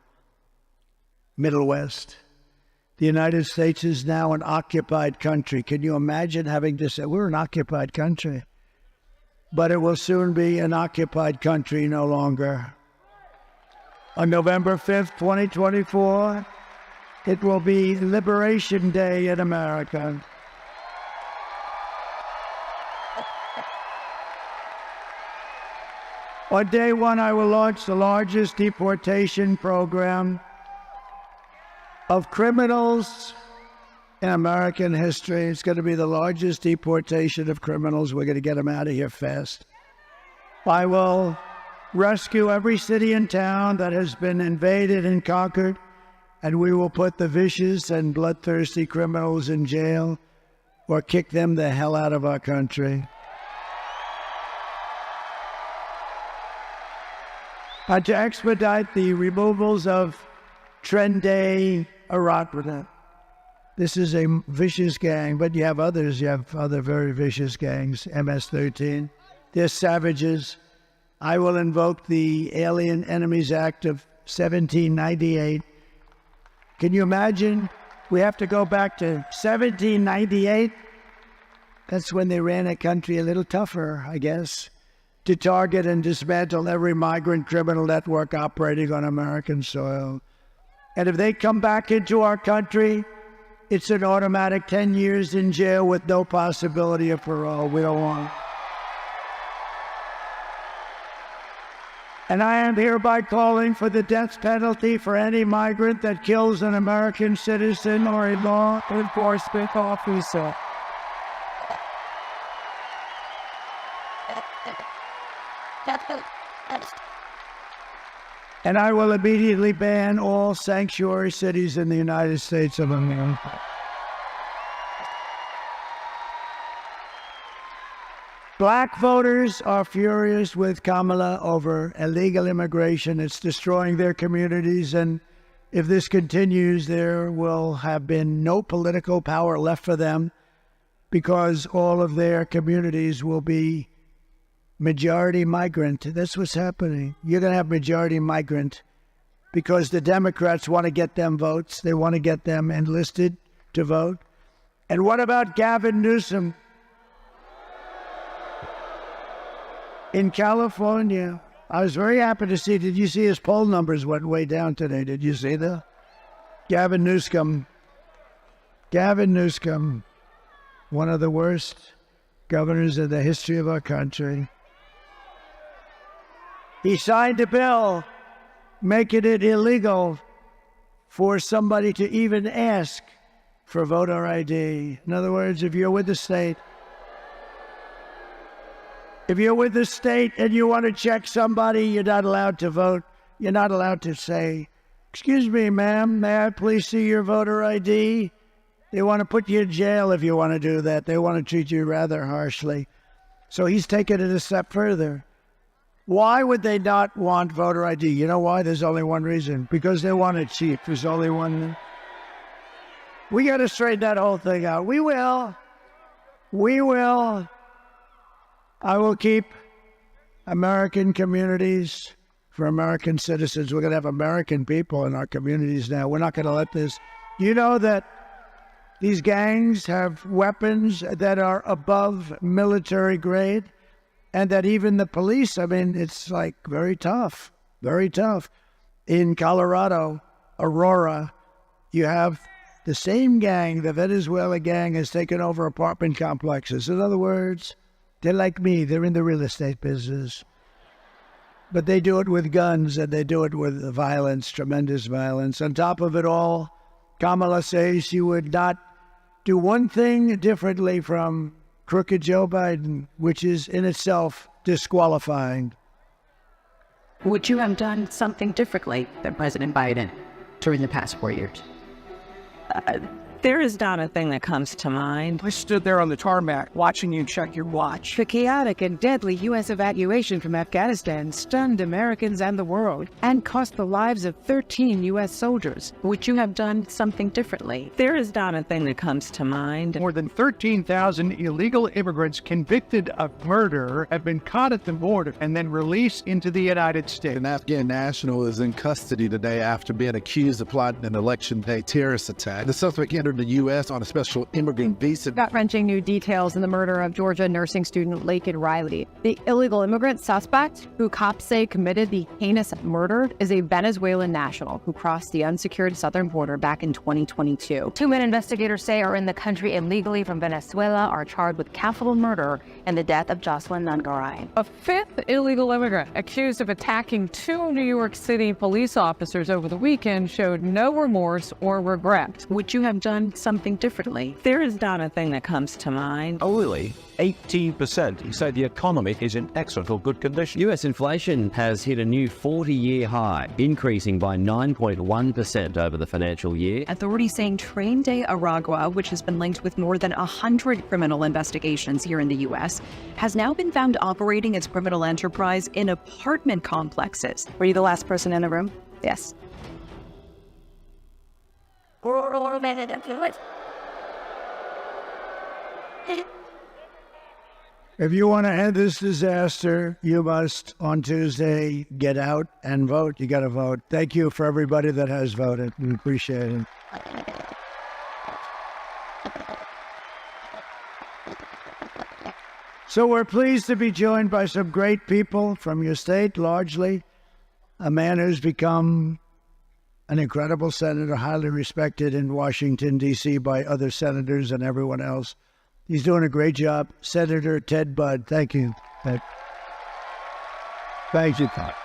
Middle West. The United States is now an occupied country. Can you imagine having to say, we're an occupied country? But it will soon be an occupied country no longer. On November 5th, 2024, it will be Liberation Day in America. On day one, I will launch the largest deportation program of criminals in American history. It's going to be the largest deportation of criminals. We're going to get them out of here fast. I will rescue every city and town that has been invaded and conquered, and we will put the vicious and bloodthirsty criminals in jail or kick them the hell out of our country. To expedite the removals of Trenday Arachna. This is a vicious gang, but you have others. You have other very vicious gangs, MS-13. They're savages. I will invoke the Alien Enemies Act of 1798. Can you imagine? We have to go back to 1798. That's when they ran a country a little tougher, I guess, to target and dismantle every migrant criminal network operating on American soil. And if they come back into our country, it's an automatic 10 years in jail with no possibility of parole. We don't want it. And I am hereby calling for the death penalty for any migrant that kills an American citizen or a law enforcement officer. And I will immediately ban all sanctuary cities in the United States of America. Black voters are furious with Kamala over illegal immigration. It's destroying their communities, and if this continues, there will have been no political power left for them because all of their communities will be majority migrant. That's what's happening. You're going to have majority migrant because the Democrats want to get them votes. They want to get them enlisted to vote. And what about Gavin Newsom in California? I was very happy to see, did you see his poll numbers went way down today? Did you see that? Gavin Newsom, one of the worst governors in the history of our country. He signed a bill making it illegal for somebody to even ask for voter ID. In other words, if you're with the state, If you're with the state and you want to check somebody, you're not allowed to vote. You're not allowed to say, "Excuse me, ma'am, may I please see your voter ID?" They want to put you in jail if you want to do that. They want to treat you rather harshly. So he's taken it a step further. Why would they not want voter ID? You know why? There's only one reason. Because they want it cheap. There's only one. We got to straighten that whole thing out. We will. We will. I will keep American communities for American citizens. We're going to have American people in our communities now. We're not going to let this. You know that these gangs have weapons that are above military grade, and that even the police, I mean, it's like very tough, very tough. In Colorado, Aurora, you have the same gang, the Venezuela gang, has taken over apartment complexes. In other words, they're like me. They're in the real estate business. But they do it with guns, and they do it with violence, tremendous violence. On top of it all, Kamala says she would not do one thing differently from crooked Joe Biden, which is in itself disqualifying. Would you have done something differently than President Biden during the past 4 years? There is not a thing that comes to mind. I stood there on the tarmac watching you check your watch. The chaotic and deadly U.S. evacuation from Afghanistan stunned Americans and the world and cost the lives of 13 U.S. soldiers. Would you have done something differently? There is not a thing that comes to mind. More than 13,000 illegal immigrants convicted of murder have been caught at the border and then released into the United States. An Afghan national is in custody today after being accused of plotting an election day terrorist attack. The suspect entered the U.S. on a special immigrant visa. Gut-wrenching new details in the murder of Georgia nursing student Laken Riley. The illegal immigrant suspect, who cops say committed the heinous murder, is a Venezuelan national who crossed the unsecured southern border back in 2022. 2 men investigators say are in the country illegally from Venezuela are charged with capital murder in the death of Jocelyn Nungaray. A 5th illegal immigrant accused of attacking 2 New York City police officers over the weekend showed no remorse or regret. Would you have done something differently? There is not a thing that comes to mind. Only 18% say the economy is in excellent or good condition. US inflation has hit a new 40-year high, increasing by 9.1% over the financial year. Authorities saying Train de Aragua, which has been linked with more than 100 criminal investigations here in the US, has now been found operating its criminal enterprise in apartment complexes. Were you the last person in the room? Yes. If you want to end this disaster, you must, on Tuesday, get out and vote. You got to vote. Thank you for everybody that has voted. We appreciate it. So we're pleased to be joined by some great people from your state, largely. A man who's become an incredible senator, highly respected in Washington, D.C. by other senators and everyone else. He's doing a great job. Senator Ted Budd, thank you. Thank you, Todd.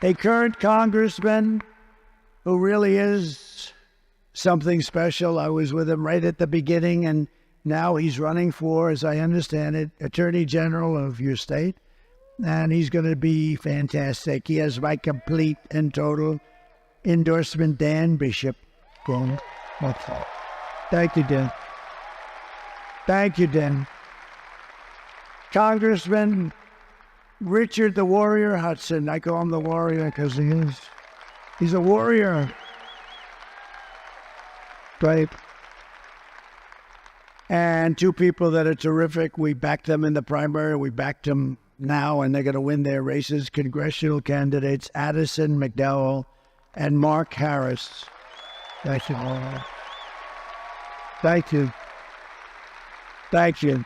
A current congressman who really is something special. I was with him right at the beginning, and now he's running for, as I understand it, Attorney General of your state. And he's going to be fantastic. He has my complete and total endorsement, Dan Bishop. Thank you, Dan. Thank you, Dan. Congressman Richard the Warrior Hudson. I call him the Warrior because he's a warrior. Right. And 2 people that are terrific. We backed them in the primary. We backed them now, and they're going to win their races. Congressional candidates Addison McDowell and Mark Harris. Thank you. Thank you. Thank you.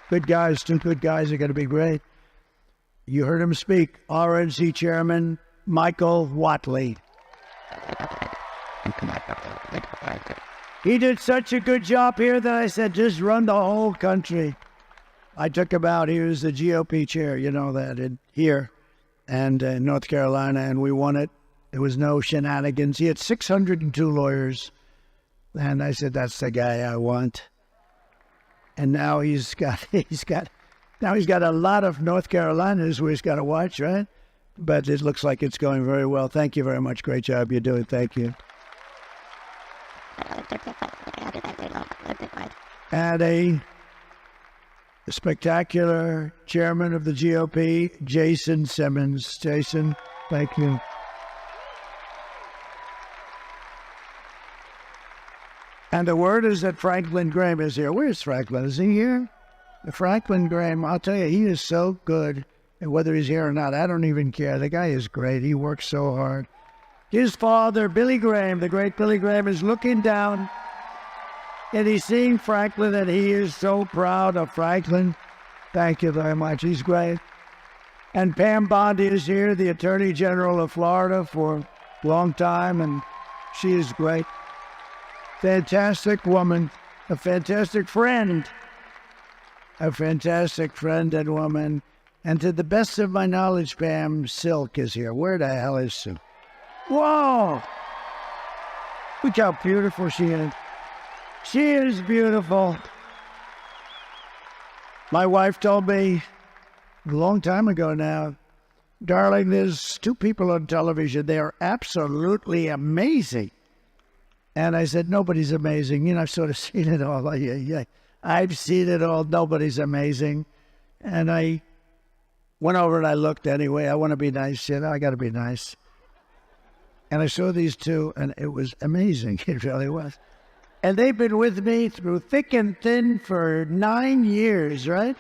Good guys. 2 good guys are going to be great. You heard him speak. RNC Chairman Michael Whatley. He did such a good job here that I said, just run the whole country. I took him out. He was the GOP chair, you know that, here and in North Carolina, and we won it. There was no shenanigans. He had 602 lawyers, and I said, that's the guy I want. And now he's got a lot of North Carolinas where he's got to watch, right? But it looks like it's going very well. Thank you very much. Great job you're doing. Thank you. And a spectacular chairman of the GOP, Jason Simmons. Jason, thank you. And the word is that Franklin Graham is here. Where's Franklin? Is he here? Franklin Graham, I'll tell you, he is so good. And whether he's here or not, I don't even care. The guy is great. He works so hard. His father, Billy Graham, the great Billy Graham, is looking down and he's seeing Franklin, and he is so proud of Franklin. Thank you very much. He's great. And Pam Bondi is here, the Attorney General of Florida for a long time, and she is great. Fantastic woman, a fantastic friend. A fantastic friend and woman. And to the best of my knowledge, Pam, Silk is here. Where the hell is Silk? Whoa! Look how beautiful she is. She is beautiful. My wife told me a long time ago now, darling, there's two people on television. They are absolutely amazing. And I said, nobody's amazing. You know, I've sort of seen it all. I've seen it all. Nobody's amazing. And I went over and I looked anyway. I want to be nice. You know, I got to be nice. And I saw these two, and it was amazing. It really was. And they've been with me through thick and thin for 9 years, right?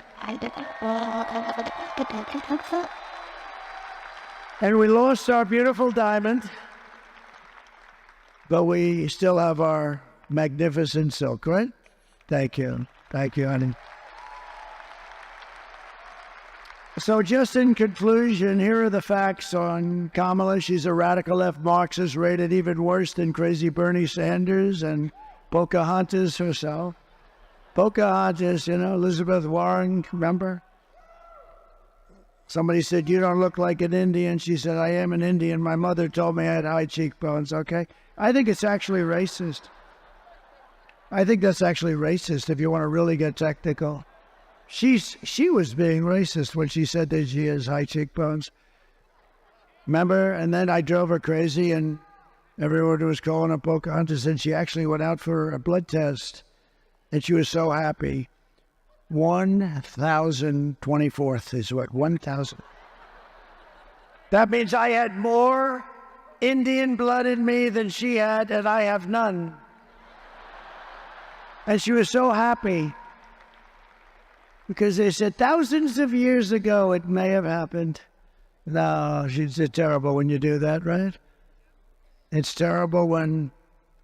And we lost our beautiful Diamond, but we still have our magnificent Silk, right? Thank you. Thank you, honey. So just in conclusion, here are the facts on Kamala. She's a radical left Marxist, rated even worse than crazy Bernie Sanders and Pocahontas herself. Pocahontas, you know, Elizabeth Warren, remember? Somebody said, you don't look like an Indian. She said, I am an Indian. My mother told me I had high cheekbones, okay? I think it's actually racist. I think that's actually racist if you want to really get technical. She was being racist when she said that she has high cheekbones. Remember? And then I drove her crazy and everyone was calling her Pocahontas, and she actually went out for a blood test and she was so happy. 1,024th is what? 1,000. That means I had more Indian blood in me than she had, and I have none. And she was so happy because they said thousands of years ago it may have happened. No, it's terrible when you do that, right? It's terrible when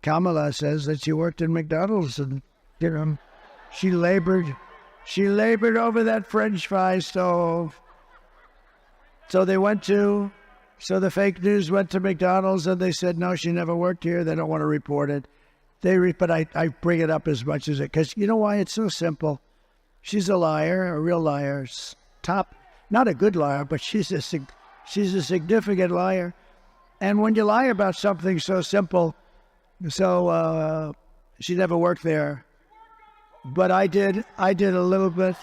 Kamala says that she worked in McDonald's and, you know, she labored over that French fry stove. So the fake news went to McDonald's and they said, no, she never worked here. They don't want to report it. But I bring it up as much as it, because you know why? It's so simple. She's a liar, a real liar. Not a good liar, but she's a significant liar. And when you lie about something so simple, she never worked there. But I did a little bit.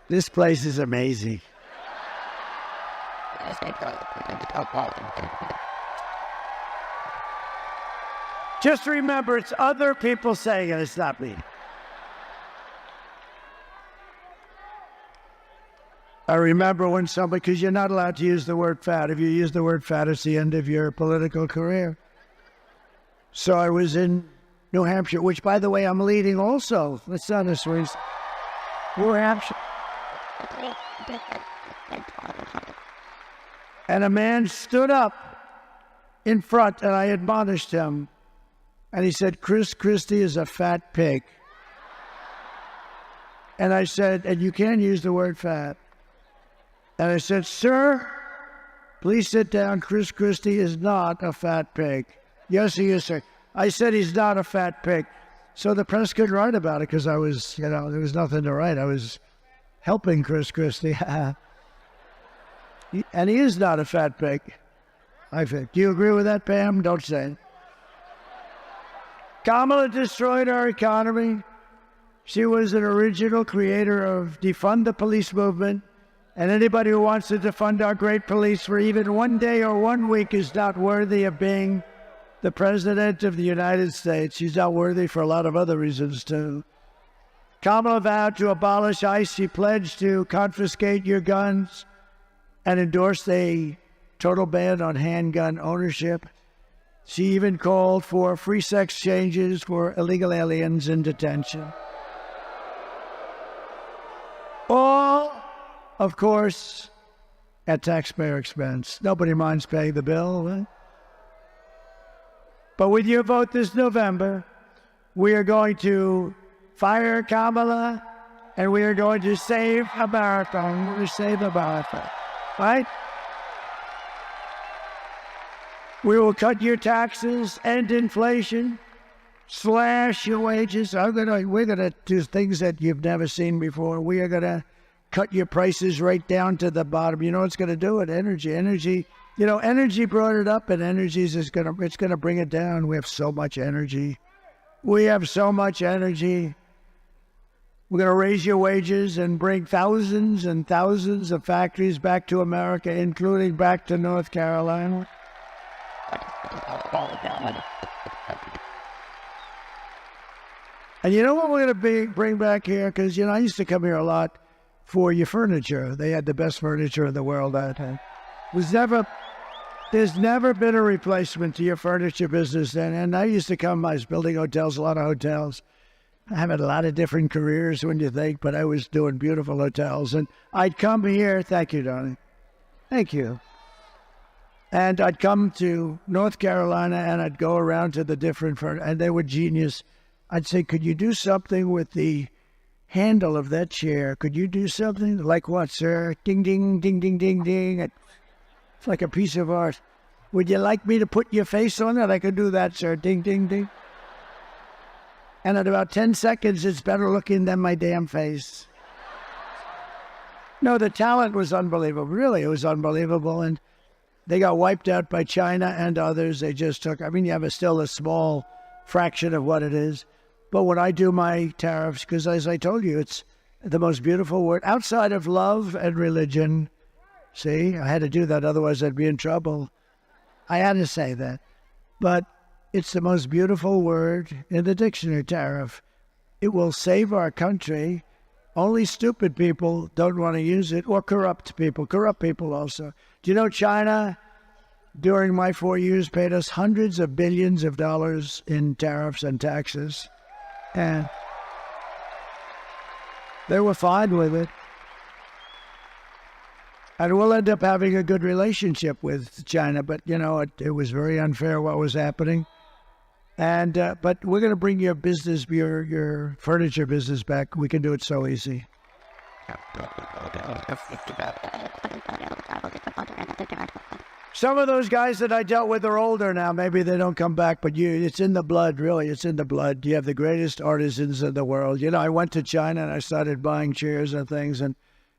This place is amazing. Just remember, it's other people saying it, it's not me. I remember when somebody, because you're not allowed to use the word fat. If you use the word fat, it's the end of your political career. So I was in New Hampshire, which, by the way, I'm leading also. That's not a Swiss. New Hampshire. And a man stood up in front, and I admonished him. And he said, Chris Christie is a fat pig. And I said, and you can't use the word fat. And I said, sir, please sit down. Chris Christie is not a fat pig. Yes, he is, sir. I said he's not a fat pig. So the press couldn't write about it because I was, there was nothing to write. I was helping Chris Christie. And he is not a fat pig, I think. Do you agree with that, Pam? Don't say it. Kamala destroyed our economy. She was an original creator of defund the police movement. And anybody who wants to defund our great police for even one day or 1 week is not worthy of being the President of the United States. She's not worthy for a lot of other reasons, too. Kamala vowed to abolish ICE. She pledged to confiscate your guns and endorsed a total ban on handgun ownership. She even called for free sex changes for illegal aliens in detention. All, of course, at taxpayer expense. Nobody minds paying the bill, right? But with your vote this November, we are going to fire Kamala, and we are going to save America. We're going to save America, right? We will cut your taxes, end inflation, slash your wages. We're gonna do things that you've never seen before. We are gonna cut your prices right down to the bottom. You know what's gonna do it? Energy. Energy brought it up, and it's gonna bring it down. We have so much energy. We're gonna raise your wages and bring thousands and thousands of factories back to America, including back to North Carolina. And you know what we're going to bring back here? Because, I used to come here a lot for your furniture. They had the best furniture in the world that time. There's never been a replacement to your furniture business then. And I used to come, I was building hotels, a lot of hotels. I have had a lot of different careers when you think, but I was doing beautiful hotels. And I'd come here, thank you, darling. Thank you. And I'd come to North Carolina and I'd go around to the different furniture, and they were genius. I'd say, could you do something with the handle of that chair? Could you do something? Like what, sir? Ding, ding, ding, ding, ding, ding. It's like a piece of art. Would you like me to put your face on it? I could do that, sir. Ding, ding, ding. And in about 10 seconds, it's better looking than my damn face. No, the talent was unbelievable. Really, it was unbelievable. And they got wiped out by China and others. They just took, you have still a small fraction of what it is. But when I do my tariffs, because as I told you, it's the most beautiful word outside of love and religion. See, I had to do that, otherwise I'd be in trouble. I had to say that. But it's the most beautiful word in the dictionary, tariff. It will save our country. Only stupid people don't want to use it, or corrupt people also. Do you know China, during my 4 years, paid us hundreds of billions of dollars in tariffs and taxes? And they were fine with it. And we'll end up having a good relationship with China, but, it was very unfair what was happening. And but we're going to bring your business, your furniture business back. We can do it so easy. Some of those guys that I dealt with are older now. Maybe they don't come back, but it's in the blood, really. It's in the blood. You have the greatest artisans in the world. I went to China and I started buying chairs and things, and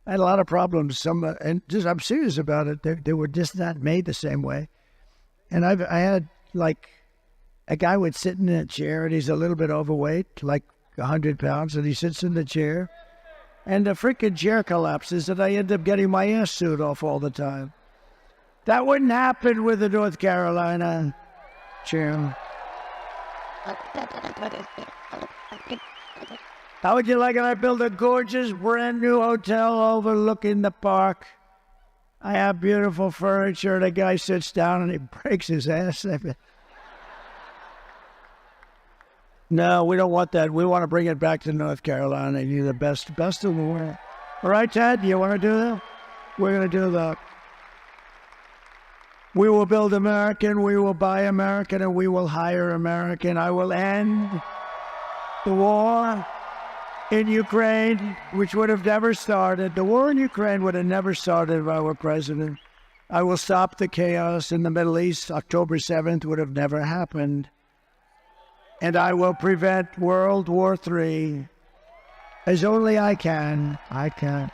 I had a lot of problems. I'm serious about it. They were just not made the same way. And I had a guy would sit in a chair, and he's a little bit overweight, like 100 pounds, and he sits in the chair, and the freaking chair collapses, and I end up getting my ass sued off all the time. That wouldn't happen with the North Carolina chair. How would you like it? I build a gorgeous, brand new hotel overlooking the park. I have beautiful furniture. The guy sits down and he breaks his ass. No, we don't want that. We want to bring it back to North Carolina. You're the best of the world. All right, Ted, you want to do that? We're going to do that. We will build American, we will buy American, and we will hire American. I will end the war in Ukraine, which would have never started. The war in Ukraine would have never started if I were president. I will stop the chaos in the Middle East. October 7th would have never happened. and I will prevent World War III as only I can. I can.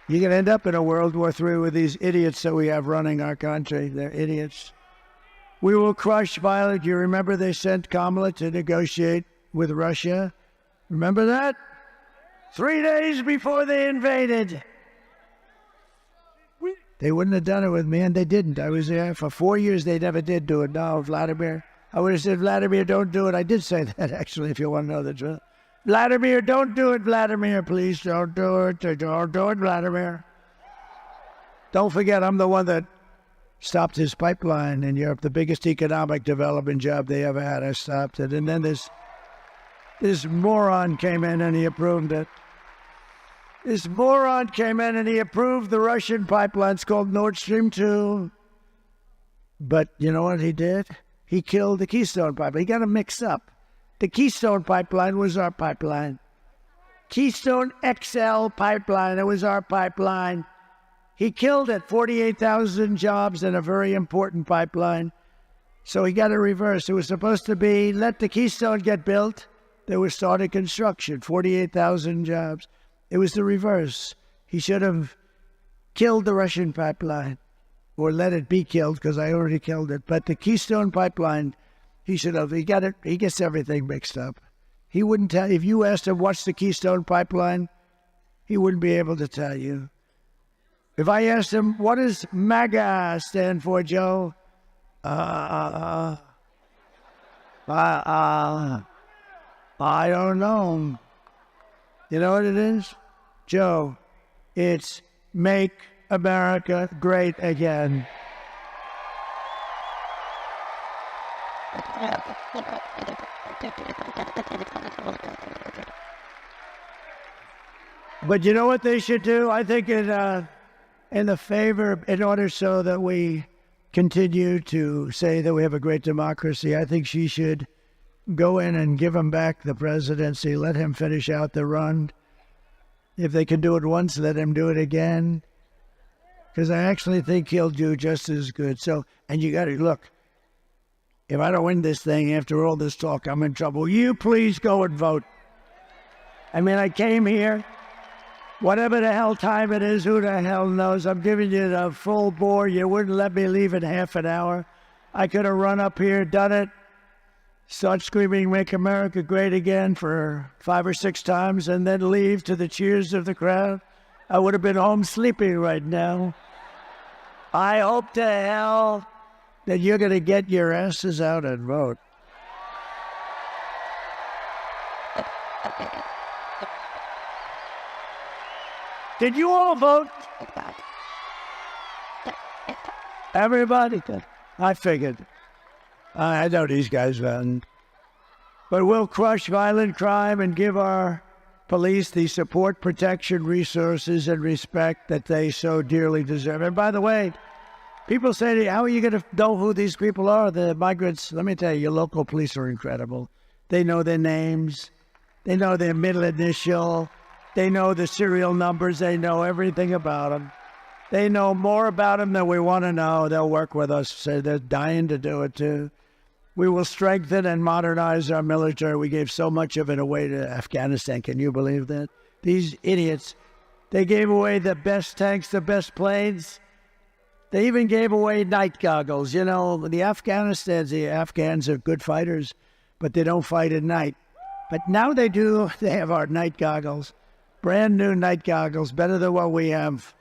You can end up in a World War III with these idiots that we have running our country. They're idiots. We will crush violence. You remember they sent Kamala to negotiate with Russia? Remember that? 3 days before they invaded. They wouldn't have done it with me, and they didn't. I was there for 4 years. They never did do it. No, Vladimir. I would have said, Vladimir, don't do it. I did say that, actually, if you want to know the truth. Vladimir, don't do it, Vladimir. Please don't do it. Don't do it, Vladimir. Don't forget, I'm the one that stopped his pipeline in Europe, the biggest economic development job they ever had. I stopped it. And then this moron came in and he approved it. This moron came in and he approved the Russian pipeline. It's called Nord Stream 2. But you know what he did? He killed the Keystone pipeline. He got them mixed up. The Keystone pipeline was our pipeline. Keystone XL pipeline, it was our pipeline. He killed it, 48,000 jobs in a very important pipeline. So he got it reversed. It was supposed to be, let the Keystone get built. They were starting construction, 48,000 jobs. It was the reverse. He should have killed the Russian pipeline, or let it be killed, because I already killed it. But the Keystone pipeline, he should have. He got it. He gets everything mixed up. He wouldn't tell. If you asked him what's the Keystone pipeline, he wouldn't be able to tell you. If I asked him what does MAGA stand for, Joe? I don't know. You know what it is, Joe? It's Make America Great Again. But you know what they should do? I think in order so that we continue to say that we have a great democracy, I think she should go in and give him back the presidency, let him finish out the run. If they can do it once, let him do it again. Because I actually think he'll do just as good. So, and you got to look, if I don't win this thing after all this talk, I'm in trouble. Will you please go and vote? I mean, I came here, whatever the hell time it is, who the hell knows? I'm giving you the full bore. You wouldn't let me leave in half an hour. I could have run up here, done it, start screaming, Make America Great Again for 5 or 6 times, and then leave to the cheers of the crowd. I would have been home sleeping right now. I hope to hell that you're going to get your asses out and vote. Did you all vote? Everybody did. I figured. I know these guys voted. But we'll crush violent crime and give our police the support, protection, resources, and respect that they so dearly deserve. And by the way, people say to you, how are you going to know who these people are, the migrants? Let me tell you, your local police are incredible. They know their names. They know their middle initial. They know the serial numbers. They know everything about them. They know more about them than we want to know. They'll work with us. So they're dying to do it, too. We will strengthen and modernize our military. We gave so much of it away to Afghanistan. Can you believe that? These idiots, they gave away the best tanks, the best planes. They even gave away night goggles. You know, the Afghans are good fighters, but they don't fight at night. But now they do. They have our night goggles. Brand new night goggles, better than what we have.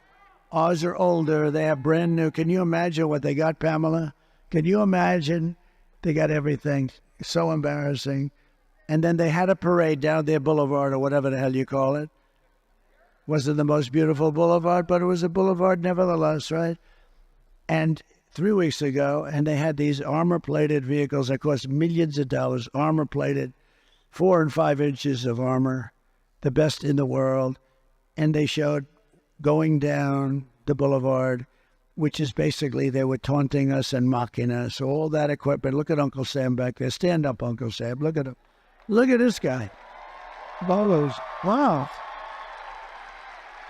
Ours are older. They have brand new. Can you imagine what they got, Pamela? Can you imagine? They got everything. So embarrassing. And then they had a parade down their boulevard, or whatever the hell you call it. Wasn't the most beautiful boulevard, but it was a boulevard nevertheless, right? And 3 weeks ago, and they had these armor-plated vehicles that cost millions of dollars, armor-plated, 4 and 5 inches of armor, the best in the world. And they showed going down the boulevard, which is basically they were taunting us and mocking us. All that equipment. Look at Uncle Sam back there. Stand up, Uncle Sam. Look at him. Look at this guy. Bolos. Wow.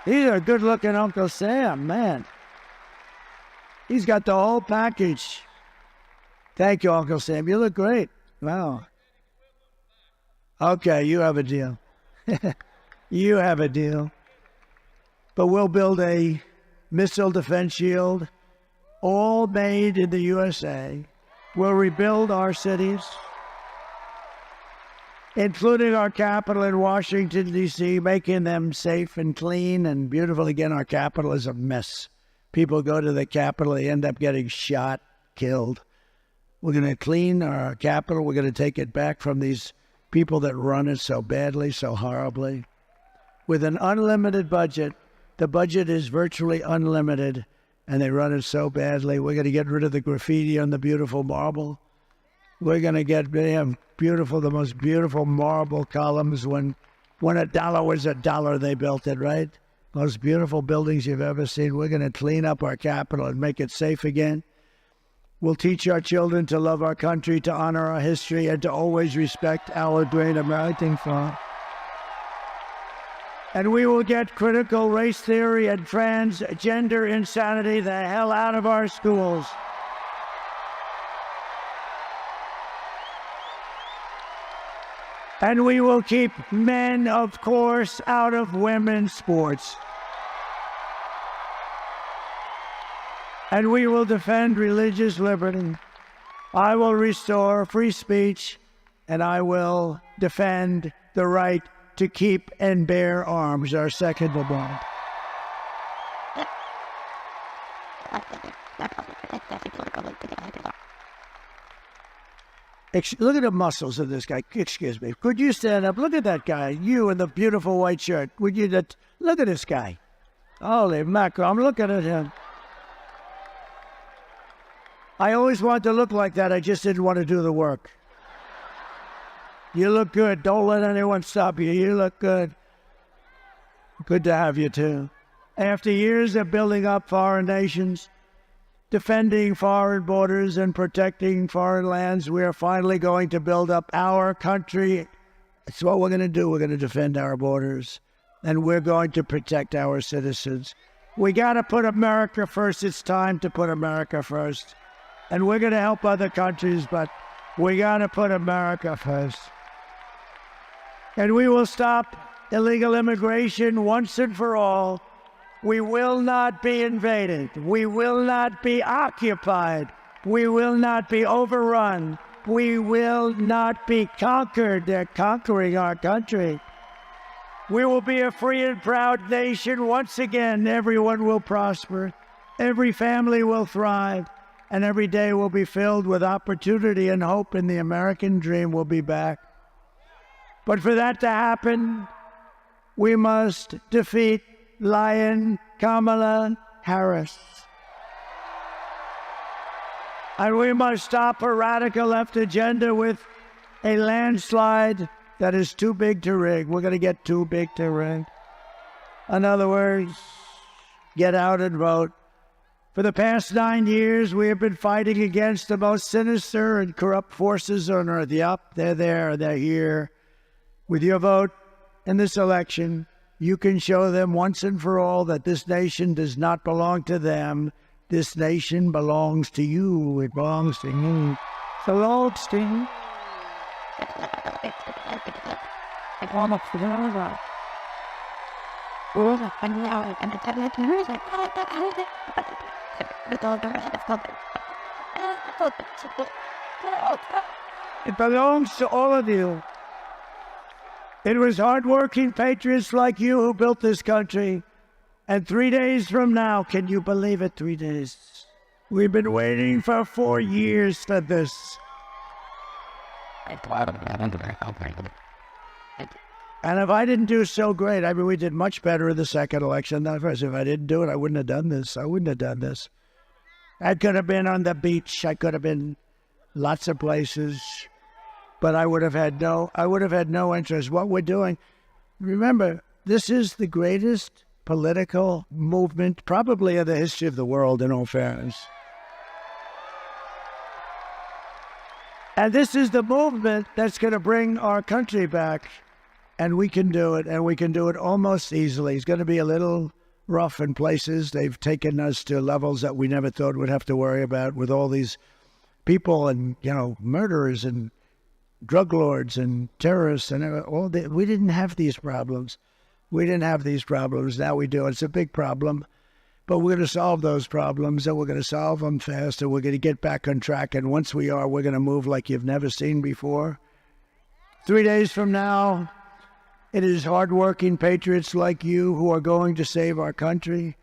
He's a good-looking Uncle Sam, man. He's got the whole package. Thank you, Uncle Sam. You look great. Wow. Okay, you have a deal. You have a deal. But we'll build a missile defense shield, all made in the USA. We'll rebuild our cities, including our capital in Washington, D.C., making them safe and clean and beautiful. Again, our capital is a mess. People go to the capital, they end up getting shot, killed. We're going to clean our capital. We're going to take it back from these people that run it so badly, so horribly. With an unlimited budget, the budget is virtually unlimited, and they run it so badly. We're going to get rid of the graffiti on the beautiful marble. We're going to get the most beautiful marble columns. When $1 was $1, they built it, right? Most beautiful buildings you've ever seen. We're going to clean up our capital and make it safe again. We'll teach our children to love our country, to honor our history, and to always respect our great American flag. And we will get critical race theory and transgender insanity the hell out of our schools. And we will keep men, of course, out of women's sports. And we will defend religious liberty. I will restore free speech, and I will defend the right to keep and bear arms, our Second Amendment. Look at the muscles of this guy. Excuse me. Could you stand up? Look at that guy. You in the beautiful white shirt. Would you look at this guy? Holy mackerel. I'm looking at him. I always wanted to look like that. I just didn't want to do the work. You look good. Don't let anyone stop you. You look good. Good to have you, too. After years of building up foreign nations, defending foreign borders and protecting foreign lands, we are finally going to build up our country. That's what we're going to do. We're going to defend our borders, and we're going to protect our citizens. We got to put America first. It's time to put America first. And we're going to help other countries, but we got to put America first. And we will stop illegal immigration once and for all. We will not be invaded. We will not be occupied. We will not be overrun. We will not be conquered. They're conquering our country. We will be a free and proud nation once again. Everyone will prosper. Every family will thrive. And every day will be filled with opportunity and hope, and the American dream will be back. But for that to happen, we must defeat Lion Kamala Harris. And we must stop her radical left agenda with a landslide that is too big to rig. We're going to get too big to rig. In other words, get out and vote. For the past 9 years, we have been fighting against the most sinister and corrupt forces on earth. Yup, they're there, they're here. With your vote in this election, you can show them once and for all that this nation does not belong to them. This nation belongs to you. It belongs to you. It belongs to you. It belongs to all of you. It was hardworking patriots like you who built this country. And 3 days from now, can you believe it, 3 days? We've been waiting for 4 years for this. And if I didn't do so great, I mean, we did much better in the second election than the first. If I didn't do it, I wouldn't have done this. I could have been on the beach. I could have been lots of places. But I would have had no interest. What we're doing, remember, this is the greatest political movement probably in the history of the world, in all fairness. And this is the movement that's going to bring our country back. And we can do it, and we can do it almost easily. It's going to be a little rough in places. They've taken us to levels that we never thought we'd have to worry about with all these people and, murderers and drug lords and terrorists and all that. We didn't have these problems. We didn't have these problems. Now we do. It's a big problem. But we're going to solve those problems, and we're going to solve them fast, and we're going to get back on track. And once we are, we're going to move like you've never seen before. 3 days from now, it is hardworking patriots like you who are going to save our country.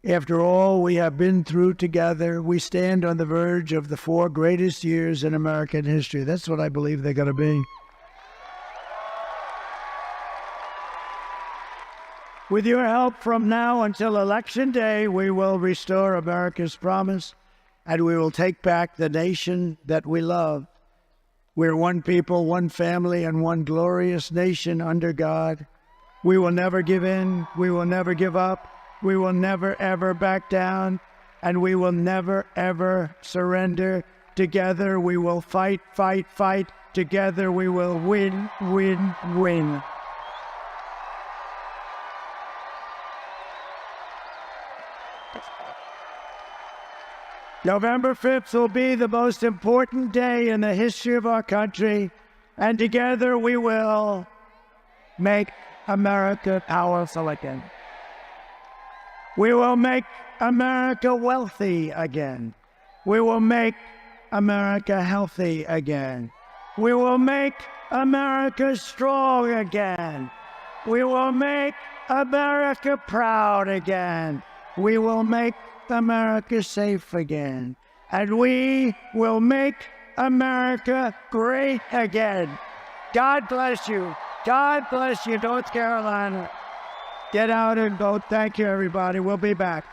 After all we have been through together, we stand on the verge of the 4 greatest years in American history. That's what I believe they're going to be. With your help from now until Election Day, we will restore America's promise, and we will take back the nation that we love. We're one people, one family, and one glorious nation under God. We will never give in. We will never give up. We will never, ever back down, and we will never, ever surrender. Together we will fight, fight, fight. Together we will win, win, win. November 5th will be the most important day in the history of our country, and together we will make America powerful again. We will make America wealthy again. We will make America healthy again. We will make America strong again. We will make America proud again. We will make America safe again. And we will make America great again. God bless you. God bless you, North Carolina. Get out and vote. Thank you, everybody. We'll be back.